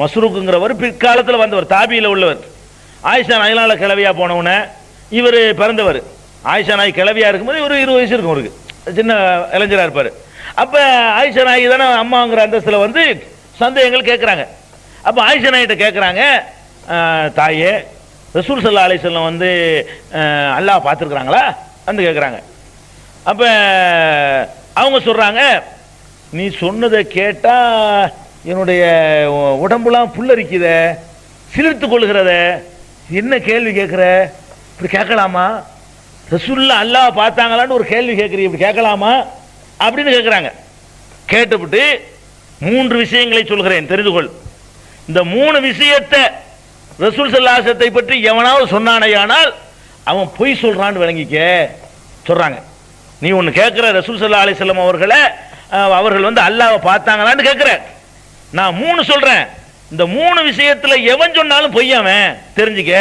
மஸ்ரூக்குங்கிறவர் பிற்காலத்தில் வந்தவர், தாபியில் உள்ளவர். ஆயிஷா நாயினால கிளவியா போனவுன இவர் பிறந்தவர். ஆயிஷா நாய் கிளவியா இருக்கும்போது ஒரு 20 வயசு இருக்கும், அவருக்கு சின்ன இளைஞராக இருப்பார். அப்போ ஆயிஷா நாயகி தானே அம்மாங்கிற அந்தஸ்தில் வந்து சந்தேகங்கள் கேட்குறாங்க. அப்போ ஆயிஷா நாயிட்ட கேட்குறாங்க, தாயே ரசூல் ஸல்லல்லாஹு அலைஹி வஸல்லம் வந்து அல்லாஹ் பார்த்துருக்குறாங்களா வந்து கேட்குறாங்க. அப்போ அவங்க சொல்கிறாங்க, நீ சொன்னதை கேட்டால் என்னுடைய உடம்புலாம் புல்லரிக்குத, சிலிர்த்து கொள்கிறத, என்ன கேள்வி கேட்குற, இப்படி கேட்கலாமா? ரசூலுல்லாஹ் அல்லாஹ் பார்த்தாங்களான்னு ஒரு கேள்வி கேட்குறீ, இப்படி கேட்கலாமா அப்படின்னு கேட்குறாங்க. கேட்டுவிட்டு 3 விஷயங்களை சொல்கிறேன் தெரிந்து கொள். இந்த 3 விஷயத்தை ரசூல் ஸல்லல்லாஹு அலைஹி வஸல்லம் பற்றி எவனாவது சொன்னானேயானால் அவன் பொய் சொல்றான்னு விளங்கிக்க சொல்றாங்க. நீ ஒன்று கேட்குற, ரசூல் ஸல்லல்லாஹு அலைஹி வஸல்லம் அவர்கள் வந்து அல்லாஹ்வை பார்த்தாங்களான்னு கேட்குற, நான் 3 சொல்றேன், இந்த 3 விஷயத்துல எவன் சொன்னாலும் பொய்யாமன் தெரிஞ்சுக்க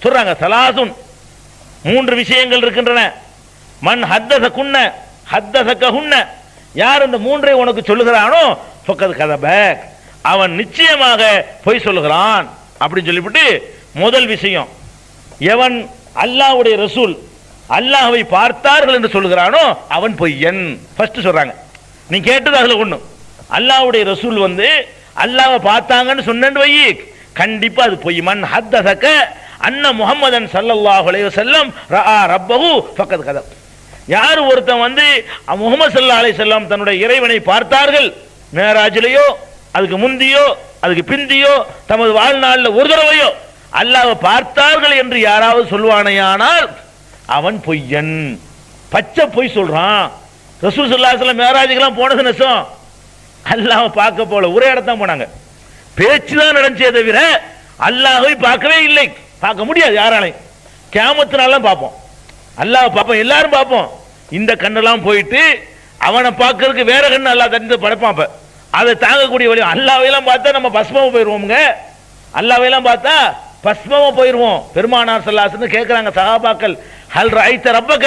சொல்றாங்க. சலாசுன் 3 விஷயங்கள் இருக்கின்றன. மன் ஹத்தஸகுன்ன ஹத்தஸகஹுன்ன, யார் இந்த 3ஐ உனக்கு சொல்லுகிறானோ ஃபக்கத் கதப, அவன் நிச்சயமாக பொய் சொல்லுகிறான் அப்படின்னு சொல்லிவிட்டு முதல் விஷயம், எவன் அல்லாஹ்வுடைய ரசூல் அல்லாஹ்வை பார்த்தார்கள் என்று சொல்லுகிறானோ அவன் பொய்யன். ஃபர்ஸ்ட் சொல்றாங்க. நீ கேட்டது அதுல ஒண்ணு, அல்லாஹ்வுடைய ரசூல் வந்து அல்லாஹ்வை பார்த்தாங்கன்னு சொன்னேன்னு வை, கண்டிப்பா அது பொய். மன் ஹத்தஸக அன்ன முஹம்மதன் ஸல்லல்லாஹு அலைஹி வஸல்லம் ரஆ ரப்பஹு ஃபக்கத் கதப், யார் ஒருத்தன் வந்து முஹம்மது ஸல்லல்லாஹு அலைஹி வஸல்லம் தன்னுடைய இறைவனை பார்த்தார்கள், மேராஜிலேயோ அதுக்கு முந்தியோ அதுக்கு பிந்தியோ தமது வாழ்நாளில் ஒரு தடவையோ அல்லாஹ்வை பார்த்தார்கள் என்று யாராவது சொல்வானையானால் அவன் பொய்யன், பச்சை பொய் சொல்றான். ரசூல் ஸல்லல்லாஹு அலைஹி வஸல்லம் மேராஜுக்கெல்லாம் போனது நெசம், அல்லாஹ்வை பார்க்க போல ஒரே இடத்தான் போனாங்க, பேச்சு தான் நடந்துச்சே தவிர அல்லாஹ்வை பார்க்கவே இல்லை, பார்க்க முடியாது யாராலையும். கியாமத்தினாலாம் பார்ப்போம், அல்லாஹ்வை பார்ப்போம், எல்லாரும் பார்ப்போம். இந்த கண்ணெல்லாம் போயிட்டு அவனை பார்க்கறதுக்கு வேற கண்ணு அல்லாஹ் தந்து படைப்பான். அதை தாங்கக்கூடிய வழி, அல்லாஹ்வையெல்லாம் பார்த்தா நம்ம பஸ்மமா போயிடுவோம்ங்க, அல்லாஹ்வையெல்லாம் பார்த்தா பஸ்மமா போயிடுவோம். பெருமானார் ஸல்லல்லாஹு அலைஹி வஸல்லம் கேட்குறாங்க சஹாபாக்கள், ஹல் ரஐத ரப்பக,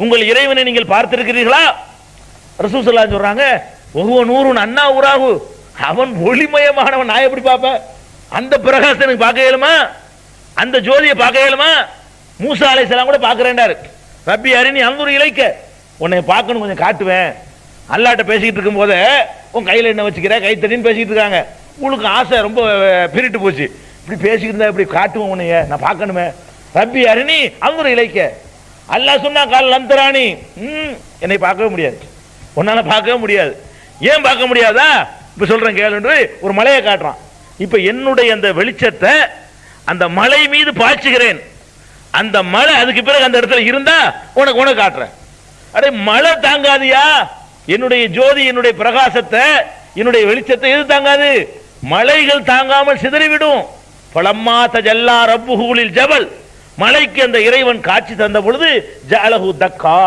உங்கள் இறைவனை நீங்கள் பார்த்திருக்கிறீர்களா? ரசூல் ஸல்லல்லாஹு அலைஹி வஸல்லம் சொல்றாங்க, ஒவ்வொரு நூறுன் அண்ணா ஊராகு, அவன் ஒளிமயமானவன், நான் எப்படி பார்ப்பேன்? அந்த பிரகாசத்தை எனக்கு பார்க்க இயலுமா? அந்த ஜோதியை பார்க்க இயலுமா? மூசா அலைஹிஸ்ஸலாம் கூட பார்க்கிறேன்டாரு, ரப்பி அரினி அன்துர் இலைக்க, உன்னை பார்க்கணும் கொஞ்சம் காட்டுவேன். அல்லாஹ்ட்ட பேசிக்கிட்டு இருக்கும் போதே உன் கையில் என்ன வச்சுக்கிற, கைத்தடின்னு பேசிக்கிட்டு இருக்காங்க. உங்களுக்கு ஆசை ரொம்ப பிரிட்டு போச்சு, இப்படி பேசிக்கிட்டு இருந்தா இப்படி காட்டுவோம் உன்னைய, நான் பார்க்கணுமே. ரப்பி அரினி அன்துர் இலைக்க, அல்லாஹ் சொன்னா கால் லந்தராணி, என்னை பார்க்கவே முடியாது, உன்னால பார்க்கவே முடியாது. ஏன் பார்க்க முடியாதா? இப்ப சொல்றேன் கேளு. ஒரு மலையை காட்டுறான், இப்ப என்னுடைய அந்த வெளிச்சத்தை அந்த மலை மீது பாய்ச்சுகிறேன், அந்த மலை அதுக்கு பிறகு அந்த இடத்துல இருந்தா உனக்கு காட்டுறேன். அடே மழை தாங்காதியா என்னுடைய ஜோதி, என்னுடைய பிரகாசத்தை, என்னுடைய வெளிச்சத்தை எது தாங்காது? மலைகள் தாங்காமல் சிதறிவிடும். பலம்மா தஜல்லா ரப்புஹுலில் ஜபல், மலைக்கு அந்த இறைவன் காட்சி தந்த பொழுது ஜஅலஹு தக்கா,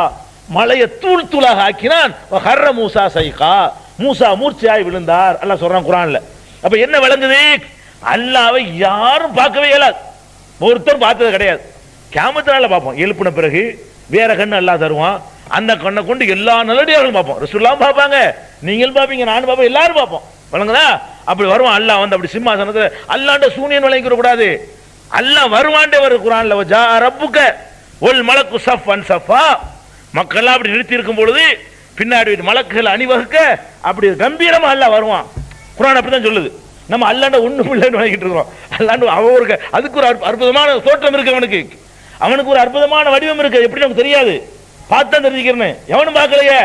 மலையை தூள் தூளாக ஆக்கினான். ஹர்ர மூசா சைகா, மூசா மூர்ச்சையாய் விழுந்தார், அல்லாஹ் சொல்றான் குர்ஆன்ல. அப்ப என்ன விளங்குது? அல்லாஹ்வை யாரும் பார்க்கவே இயலாது, ஒருத்தர் பார்த்தது கிடையாது. கியாமத்தினால பார்ப்போம், எழுப்பின பிறகு வேற கண்ணு அல்லாஹ் தருவான். அந்த கண்ணை கொண்டு எல்லா நல்லடியார்களும் பார்ப்போம். ரசூலுல்லாஹ் பார்ப்பாங்க, நீங்களும் பார்ப்பீங்க, நானும் பார்ப்போம், எல்லாரும் பார்ப்போம். வழங்குதா? அப்படி வருவான் அல்லாஹ் வந்து அப்படி சிம்மாசனத்தில். அல்லாண்ட சூனியன் விளங்கிற கூடாது. அல்லாஹ் வருவான்டே வருது குர்ஆன்ல, வஜா ரப்புக ஒல் மலக்கு சஃபன் சஃபா. மக்கள் அப்படி நிறுத்தி இருக்கும் பொழுது பின்னாடி மலக்குகள் அணிவகுக்க அப்படி கம்பீரமா அல்லாஹ் வருவான். குர்ஆன் அப்படிதான் சொல்லுது. நம்ம அல்லாண்ட ஒண்ணும் இல்லைன்னு நினைக்கிட்டு இருக்கிறோம். அல்லாண்டு அவருக்கு அதுக்கு ஒரு அற்புதமான தோற்றம் இருக்கு, அவனுக்கு ஒரு அற்புதமான வடிவம் இருக்கு. எப்படி நமக்கு தெரியாது? பார்த்தா தெரிஞ்சுக்கிறேன்னு. எவனும் பார்க்கலையே,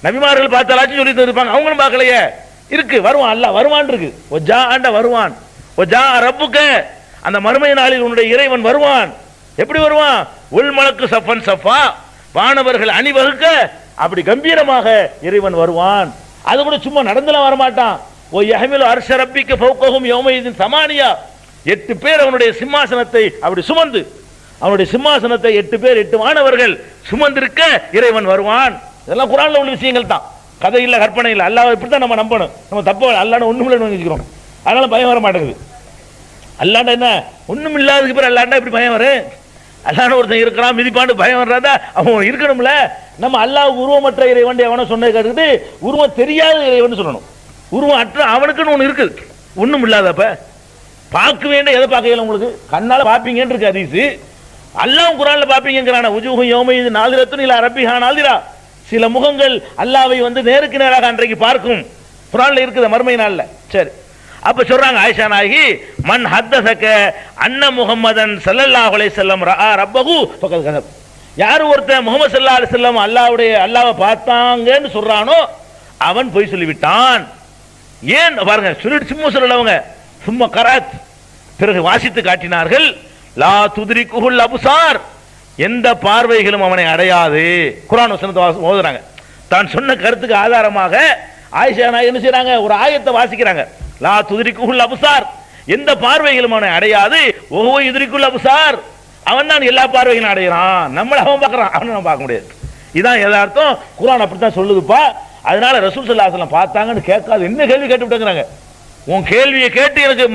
நபிமார்கள் பார்த்தாலாச்சும் சொல்லி இருப்பாங்க, அவங்களும் பார்க்கலையே. இருக்கு, வருவான் அல்லாஹ் வருவான் இருக்கு. ஒஜா ஆண்ட வருவான், ஒஜா ரப்புக அந்த மறுமை நாளில் உன்னுடைய இறைவன் வருவான். எப்படி வருவான்? உள் மலக்கு சஃபன் சஃபா, வானவர்கள் அணிவகுக்க அப்படி கம்பீரமாக இறைவன் வருவான். அது கூட சும்மா நடந்துலாம் வரமாட்டான். ஓ யஹ்மிலு அர்ஷ ரப்பிக்க ஃபௌகஹும் யௌமைதின் சமானியா, 8 பேர் அவனுடைய சிம்மாசனத்தை அப்படி சுமந்து, அவனுடைய சிம்மாசனத்தை 8 பேர் 8 வானவர்கள் சுமந்திருக்க இறைவன் வருவான். இதெல்லாம் குர்ஆன்ல உள்ள விஷயங்கள் தான், கதை இல்ல, கற்பனை இல்ல. அல்லாஹ் இப்படி தான் நம்ம நம்பணும். நம்ம தப்பு அல்லாஹ்ன ஒண்ணும் இல்லைன்னு நினைக்கிறோம், அதனால பயம் வர மாட்டேங்குது. அல்லாஹ்ன என்ன ஒண்ணும் இல்லாததுக்கு பேர் அல்லாஹ்ன இப்படி பயம் வரும்? அல்லாஹ்ன ஒருத்தன் இருக்கிறான் மிதிப்பாண்டு பயம் வர்றதா? அவன் இருக்கணும்ல. நம்ம அல்லாஹ் உருவமற்ற இறைவன் எவனோ சொன்னதை கேட்டுக்கிட்டு உருவம் தெரியாத இறைவன் சொல்லணும். உருவம் அற்ற அவனுக்குன்னு ஒன்று இருக்குது, ஒன்றும் இல்லாதப்ப பார்க்க வேண்டிய எதை பார்க்கல? உங்களுக்கு கண்ணால பார்ப்பீங்கன்னு இருக்கு ஹதீஸ். அல்லாஹ் குர்ஆன்ல பார்ப்பீங்கிறான, உஜூஹு யௌமைஇதின் நாதிரத்துன் இலா ரப்பிஹா நாதிரா. சில முகங்கள் அல்லாஹ்வை வந்து நேருக்கு நேராக அன்றைக்கு பார்க்கும். குர்ஆன்ல இருக்குது மறுமை நாள்ல. சரி, அப்ப சொல்றாங்க ஆயிஷா நாயகி, மன் ஹத்தஸக அன்ன முஹம்மதன் ஸல்லல்லாஹு அலைஹி வஸல்லம் ரஆ ரப்பஹு ஃபகத் கஸப். யார் ஒருத்தன் முஹம்மது ஸல்லல்லாஹு அலைஹி வஸல்லம் அல்லாஹ்வை பார்த்தாங்கன்னு சொல்றானோ அவன் பொய் சொல்லிவிட்டான். ஏன் பாருங்க, சொல்லிட்டு சும்மா சொல்லலவங்க, சும்மா கராத் பிறகு வாசித்து காட்டினார்கள். லா துத்ரிகுல் அப்சார், எந்த பார்வைகளும் அவனை அடையாது. குர்ஆன் வசனத்தை ஓதுறாங்க. தான் சொன்ன கருத்துக்கு ஆதாரமாக ஆயிஷா நாயகி என்ன செய்றாங்க? ஒரு ஆயத்தை வாசிக்கிறாங்க. லா துத்ரிகுல் அப்சார், எந்த பார்வைகளும் அவனை அடையாது. ஓஹோ யுத்ரிகுல் அப்சார், அவன் தான் எல்லா பார்வைகளும் அடைகிறான். நம்மள அவன் பார்க்கறான், அவனை நம்ம பார்க்க முடியாது. இதான் யதார்த்தம். குர்ஆன் அப்படித்தான் சொல்லுதுப்பா. அதனால ரசூல் ஸல்லல்லாஹு அலைஹி வஸல்லம் பார்த்தாங்கன்னு கேட்காது. என்ன கேள்வி கேட்டுவிட்டாங்க? உன் கேள்வியை கேட்டு எனக்கு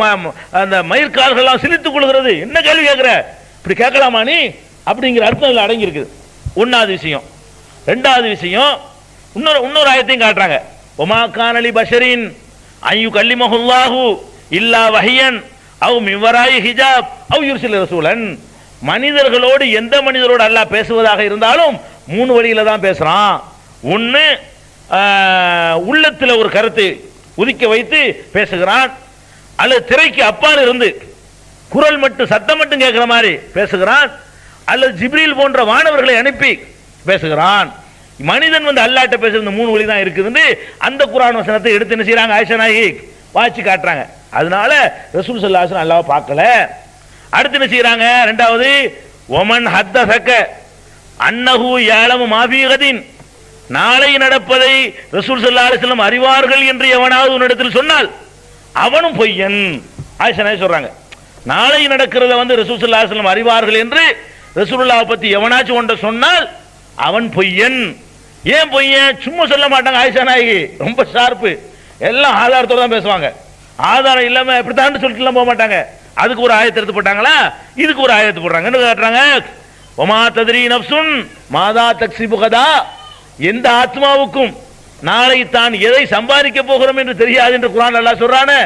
அந்த மயிர்கால்கள்லாம் சிலித்துக் கொள்கிறது. என்ன கேள்வி கேட்கிற? இப்படி கேட்கலாமா நீ? அப்படிங்கிற அர்த்தம் இதில் அடங்கி இருக்குது. ஒன்னாவது விஷயம். ரெண்டாவது விஷயம், இன்னொரு ஆயத்தையும் காட்டுறாங்க. ஒமா கானலி பஷரின் ஐயு கல்லிமஹுல்லாஹு இல்லா வஹியன் அவ் மிவராய் ஹிஜாப் அவ் யுர்சில் ரசூலன். மனிதர்களோடு எந்த மனிதரோடு அல்லாஹ் பேசுவதாக இருந்தாலும் 3 வழியில தான் பேசுறான். ஒன்னு உள்ளத்தில் ஒரு கருத்தை உதிக்க வைத்து பேசுகிறான், அல்லது திரைக்கு அப்பால் இருந்து குரல் மட்டும் சத்தம் மட்டும் கேட்கிற மாதிரி பேசுகிறான், அல்லது ஜிப்ரீல் போன்ற வானவர்களை அனுப்பி பேசுகிறான். மனிதன் வந்து அல்லாஹ்ட்ட பேசுறது 3 வழி தான் இருக்குது. அந்த குர்ஆன் வசனத்தை எடுத்து என்ன செய்றாங்க? ஆயிஷா நாயகி வாட்சி காட்டுறாங்க. அதனால ரசூல் ஸல்லல்லாஹு அலைஹி வஸல்லம் அல்லாஹ்வை பார்க்கல. அடுத்து என்ன செய்றாங்க? ரெண்டாவது, ஒமன் ஹத்தஸக அன்னஹு யஅலமு மா ஃபீ கதின், நாளை நடப்பதை ரசூல் ஸல்லல்லாஹு அலைஹி வஸல்லம் அறிவார்கள் என்று எவனாவது உன்னிடத்தில் சொன்னால் அவனும் பொய்யன். ஆயிஷா நாயகி சொல்றாங்க, நாளை நடக்கிறத வந்து ரசூல் ஸல்லல்லாஹு அலைஹி வஸல்லம் அறிவார்கள் என்று ரசூலுல்லாஹ் பத்தி எவனாச்சும் ஒன்றை சொன்னால் அவன் பொய்யன். ஏன் பொய்யன்? சும்மா சொல்ல மாட்டாங்க. ஆயிஷா நாயகி ரொம்ப ஷார்ப்பு, எல்லாம் ஆதாரத்தோட தான் பேசுவாங்க. ஆதாரம் இல்லாம இப்படித்தான் சொல்லிட்டு போக மாட்டாங்க. அதுக்கு ஒரு ஆயத்தை எடுத்து போட்டாங்களா, இதுக்கு ஒரு ஆயத்து போடுறாங்க. என்ன காட்டுறாங்க? ஒமா தத்ரி நஃப்சுன் மாதா தக்ஸிபு கதா, எந்த ஆத்மாவுக்கும் நாளை தான் எதை சம்பாதிக்க போகிறோம் என்று தெரியாது என்று குர்ஆன் அல்லாஹ் சொல்றானே,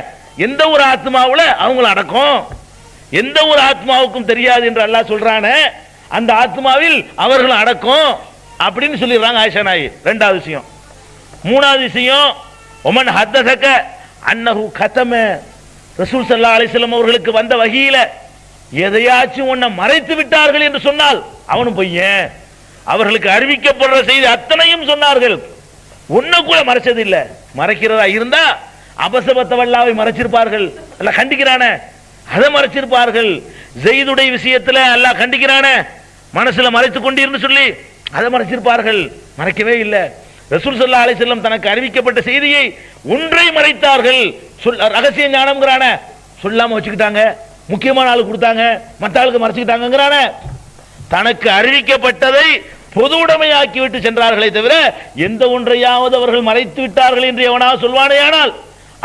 எந்த ஒரு ஆத்மாவுல அவங்கள அடக்கும், எந்த ஒரு ஆத்மாவுக்கும் தெரியாது என்று அல்லாஹ் சொல்றானே, அந்த ஆத்மாவில் அவர்கள் அடக்கும் அப்படின்னு சொல்லிடுறாங்க ஆயிஷா நாயகி. ரெண்டாவது விஷயம். மூணாவது விஷயம், ஒமன் ஹத்தஸக அன்னஹு கதம, ரசூல் ஸல்லல்லாஹு அலைஹி வஸல்லம் அவர்களுக்கு வந்த வஹீல எதையாச்சும் ஒன்ன மறைத்து விட்டார்கள் என்று சொன்னால் அவனும் பொய்யன். அவர்களுக்கு அறிவிக்கப்படுற செய்தி அத்தனையும் சொன்னார்கள், ஒன்ன கூட மறைச்சது இல்ல. மறைக்கிறதா இருந்தா அபசபத்தவல்லாவை மறைச்சிருப்பார்கள், அல்ல கண்டிக்கிறானே அதை மறைச்சிருப்பார்கள். ஸைதுடைய விஷயத்துல அல்லாஹ் கண்டிக்கிறானே மனசுல மறைத்து கொண்டு இருந்து சொல்லி அதை மறைச்சிருப்பார்கள், மறைக்கவே இல்லை. ரசூல் ஸல்லல்லாஹு அலைஹி வஸல்லம் தனக்கு அறிவிக்கப்பட்ட செய்தியை ஒன்றை மறைத்தார்கள். ரகசிய ஞானம்ங்கறான சொல்லாம வச்சுக்கிட்டாங்க, முக்கியமான ஆளுக்கு கொடுத்தாங்க, மற்ற ஆளுக்கு மறைச்சுக்கிட்டாங்கிறான. தனக்கு அறிவிக்கப்பட்டதை பொது உடைமையாக்கி விட்டு சென்றார்களே தவிர எந்த ஒன்றையாவது அவர்கள் மறைத்து விட்டார்கள் என்று எவனாவது சொல்வானேயானால்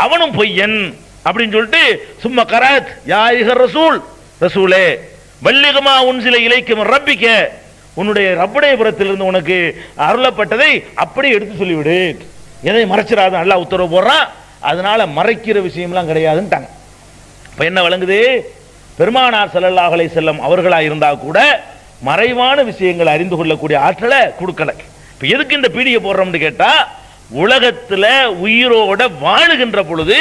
அவனும் பொய்யன் அப்படின்னு சொல்லிட்டு சும்மா கராத் யா அய்யுஹர் ரசூல், ரசூலே பல்லிகமா உன்சில இலைக்கும் ரப்பிக்க, உன்னுடைய ரப்புடைய புறத்திலிருந்து உனக்கு அருளப்பட்டதை அப்படியே எடுத்து சொல்லிவிடு, எதை மறைச்சிடாத அல்லாஹ் உத்தரவு போடுறான். அதனால மறைக்கிற விஷயம்லாம் கிடையாதுன்ட்டாங்க. இப்ப என்ன விளங்குது? பெருமானார் ஸல்லல்லாஹு அலைஹி வஸல்லம் அவர்களா இருந்தா கூட மறைவான விஷயங்களை அறிந்து கொள்ளக்கூடிய ஆற்றலை கொடுக்கல. இப்ப எதுக்கு இந்த பீடிகை போடுறோம்னு கேட்டா, உலகத்துல உயிரோட வாழுகின்ற பொழுது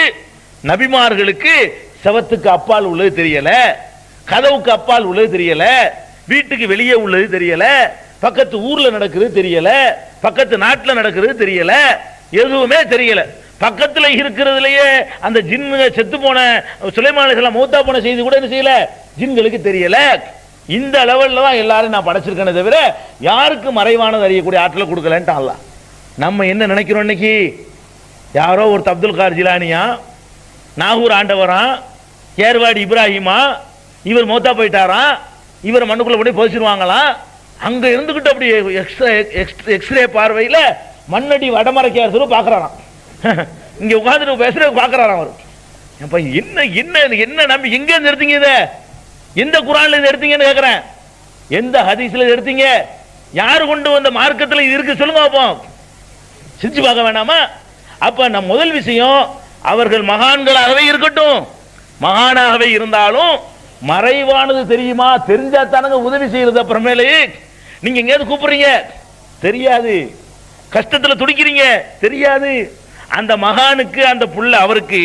நபிமார்களுக்கு செவத்துக்கு அப்பால் உள்ளது தெரியல, கதவுக்கு அப்பால் உள்ளது தெரியல, வீட்டுக்கு வெளியே உள்ளது தெரியல, பக்கத்து ஊர்ல நடக்குது தெரியல, பக்கத்து நாட்டில் நடக்கிறது தெரியல, எதுவுமே தெரியல. பக்கத்துல இருக்கிறதுலயே அந்த ஜின்னு செத்து போன சுலைமான் அலைஹிஸ்ஸலாம் மௌத்தா போன செய்தி கூட என்ன செய்யல, ஜின்களுக்கு தெரியல. இந்த லெவல்ல தான் எல்லாரும் நான் படைச்சிருக்கேனே தவிர யாருக்கு மறைவானது அறியக்கூடிய ஆற்றலை கொடுக்கலன்ட்டு அல்லாஹ். நம்ம என்ன நினைக்கிறோம் இன்னைக்கு? யாரோ ஒரு அப்துல் கார் ஜிலானியா, நாகூர் ஆண்டவரா, ஏர்வாடி இப்ராஹிமா, இவர் மௌத்தா போயிட்டாரா, இவர் மண்ணுக்குள்ள போய் போதிச்சிருவாங்களாம். அங்க இருந்துகிட்டு அப்படி எக்ஸ்ரே பார்வையில மண்ணடி வடமறைக்கார் சொல்லி பாக்குறாராம். இங்க உட்கார்ந்து பேசுற பாக்குறாராம் அவர். அப்ப என்ன என்ன என்ன நம்பி எங்க இருந்து எடுத்தீங்க இத? எந்த குர்ஆன்ல இருந்து எடுத்தீங்கன்னு கேக்குறேன். எந்த ஹதீஸ்ல எடுத்தீங்க? யார் கொண்டு வந்த மார்க்கத்துல இது இருக்கு சொல்லுங்க பாப்போம். சிரிச்சு பார்க்க வேண்டாமா? அப்ப நம்ம முதல் விஷயம், அவர்கள் மகான்களாகவே இருக்கட்டும், மகானாகவே இருந்தாலும் மறைவானது தெரியுமா? தெரிஞ்சா தானங்க உதவி செய்யறது. அப்புறமேலே நீங்க எங்கேயாவது கூப்பிடுறீங்க, தெரியாது. கஷ்டத்துல துடிக்கிறீங்க, தெரியாது. அந்த மகானுக்கு அந்த புள்ள, அவருக்கு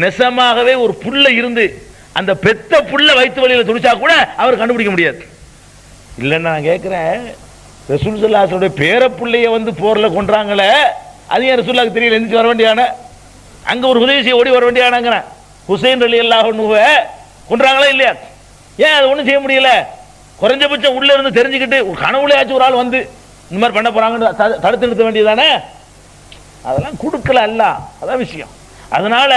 நெசமாகவே ஒரு புள்ள இருந்து அந்த பெத்த புள்ள வயிற்று வழியில துடிச்சா கூட அவர் கண்டுபிடிக்க முடியாது. இல்லைன்னா நான் கேட்கிறேன், ரசூல் ஸல்லல்லாஹு அலைஹி வஸல்லம் பேர புள்ளைய வந்து போர்ல கொன்றாங்களே, அது ஏன் ரசூலுல்லாஹ்க்கு தெரியல? எந்திரிச்சு வர வேண்டியான, அங்க ஒரு உதவி செய்ய ஓடி வர வேண்டியானங்கிறேன். ஹுசைன் ரலியல்லாஹு அன்ஹுவை கொன்றாங்களா இல்லையா? ஏன் அது ஒன்றும் செய்ய முடியல? குறைஞ்சபட்சம் உள்ள இருந்து தெரிஞ்சுக்கிட்டு கனவுலையாச்சும் ஒரு ஆள் வந்து இந்த மாதிரி பண்ண போறாங்கன்னு தடுத்து நிறுத்த வேண்டியதானே? அதெல்லாம் கொடுக்கல அல்ல, அதான் விஷயம். அதனால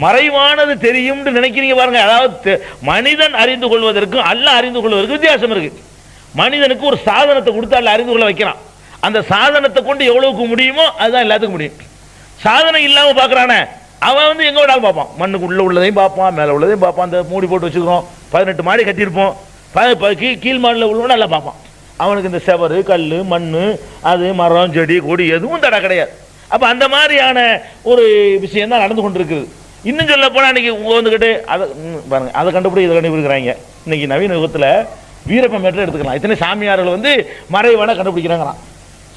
மறைவானது தெரியும் நினைக்கிறீங்க பாருங்க. அதாவது மனிதன் அறிந்து கொள்வதற்கும் அல்லாஹ் அறிந்து கொள்வதற்கு வித்தியாசம் இருக்கு. மனிதனுக்கு ஒரு சாதனத்தை கொடுத்து அல்லாஹ் அறிந்து கொள்ள வைக்கிறான். அந்த சாதனத்தை கொண்டு எவ்வளவுக்கு முடியுமோ அதுதான் எல்லாத்துக்கும் முடியும். சாதனம் இல்லாம பாக்குறானே அவன் வந்து எங்க விடாலும் பார்ப்பான். மண்ணுக்கு உள்ள உள்ளதையும் பார்ப்பான், மேல உள்ளதையும் பார்ப்பான். அந்த மூடி போட்டு வச்சுக்கிறோம், 18 மாடி கட்டியிருப்போம், கீழ் மாடியில் உள்ளவன நல்லா பார்ப்பான். அவனுக்கு இந்த செவரு கல் மண் அது மரம் செடி கொடி எதுவும் தடை கிடையாது. அப்ப அந்த மாதிரியான ஒரு விஷயம் தான் நடந்து கொண்டிருக்குது. இன்னும் சொல்ல போனா இன்னைக்கு வந்துகிட்டு அதை பாருங்க, அதை கண்டுபிடி இதை கண்டுபிடிக்கிறாங்க. இன்னைக்கு நவீன யுகத்தில் வீரப்ப மேட்டில் எடுத்துக்கலாம். இத்தனை சாமியார்கள் வந்து மறைவான கண்டுபிடிக்கிறாங்களாம்,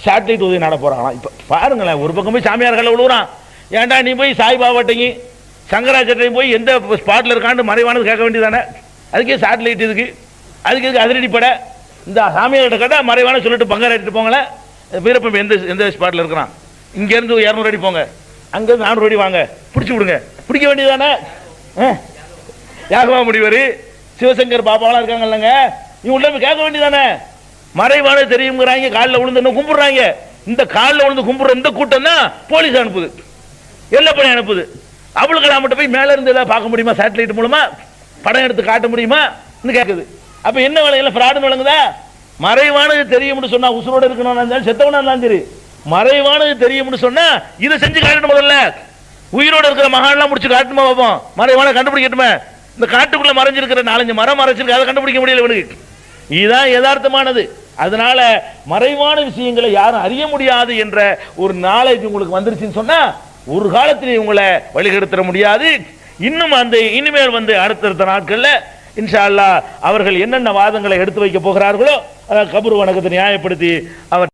சேட்டலைட் உதவி நட போறாங்களாம். இப்ப பாருங்களேன், ஒரு பக்கம் போய் சாமியார்கள் விழுவுறான். ஏன்டா நீ போய் சாய்பாபாட்டையும் சங்கராச்சாரியும் போய் எந்த ஸ்பாட்ல இருக்கான்னு மறைவானது கேட்க வேண்டியதானே? அதுக்கே சேட்டலைட் இருக்கு, அதுக்கு எதுக்கு அதிரடிப்பட? இந்த சாமியார்கிட்ட கேட்டால் மறைவான சொல்லிட்டு பங்காளிட்டு போங்களேன். வீரப்பன் எந்த எந்த ஸ்பாட்ல இருக்கிறான்? இங்க இருந்து 200 அடி போங்க, அங்க இருந்து 400 அடி வாங்க, பிடிச்சி விடுங்க. பிடிக்க வேண்டியதானே? யாகவா முடிவாரு சிவசங்கர் பாப்பாவெல்லாம் இருக்காங்க இல்லைங்க, இவங்க உள்ள போய் கேட்க வேண்டியதானே? மறைவானது தெரியுங்கிறாங்க, காலில் விழுந்து கும்பிடுறாங்க. இந்த காலில் விழுந்து கும்பிடுற இந்த கூட்டம் தான் போலீஸ் அனுப்புது, எல்லப்படை அனுப்புது. அவளுக்கு நம்மகிட்ட போய் மேல இருந்து ஏதாவது பார்க்க முடியுமா? சேட்டலைட் மூலமா படம் எடுத்து காட்ட முடியுமா கேட்குது. அப்ப என்ன வேலையில ஃப்ராடுன்னு விளங்குதா? மறைவானது தெரியும்னு சொன்னா உசுரோட இருக்கணும், செத்தவனா இருந்தாலும் சரி, மறைவானது தெரியும்னு சொன்னா இதை செஞ்சு காட்டணும். முதல்ல உயிரோட இருக்கிற மகான்லாம் முடிச்சு காட்டுமா பார்ப்போம். மறைவான கண்டுபிடிக்கட்டுமே. இந்த காட்டுக்குள்ள மறைஞ்சிருக்கிற 4-5 மரம் மறைச்சிருக்கு, அதை கண்டுபிடிக்க முடியல இவனுக்கு. இதுதான் யதார்த்தமானது. அதனால மறைவான விஷயங்களை யாரும் அறிய முடியாது என்ற ஒரு நாலேஜ் உங்களுக்கு வந்துருச்சுன்னு சொன்னா ஒரு காலத்தில் உங்களை வழிகெடுத்துட முடியாது. இன்னும் அந்த இனிமேல் வந்து அடுத்தடுத்த நாட்கள்ல இன்ஷா அல்லாஹ் அவர்கள் என்னென்ன வாதங்களை எடுத்து வைக்க போகிறார்களோ கபர் வணக்கத்தை நியாயப்படுத்தி அவர்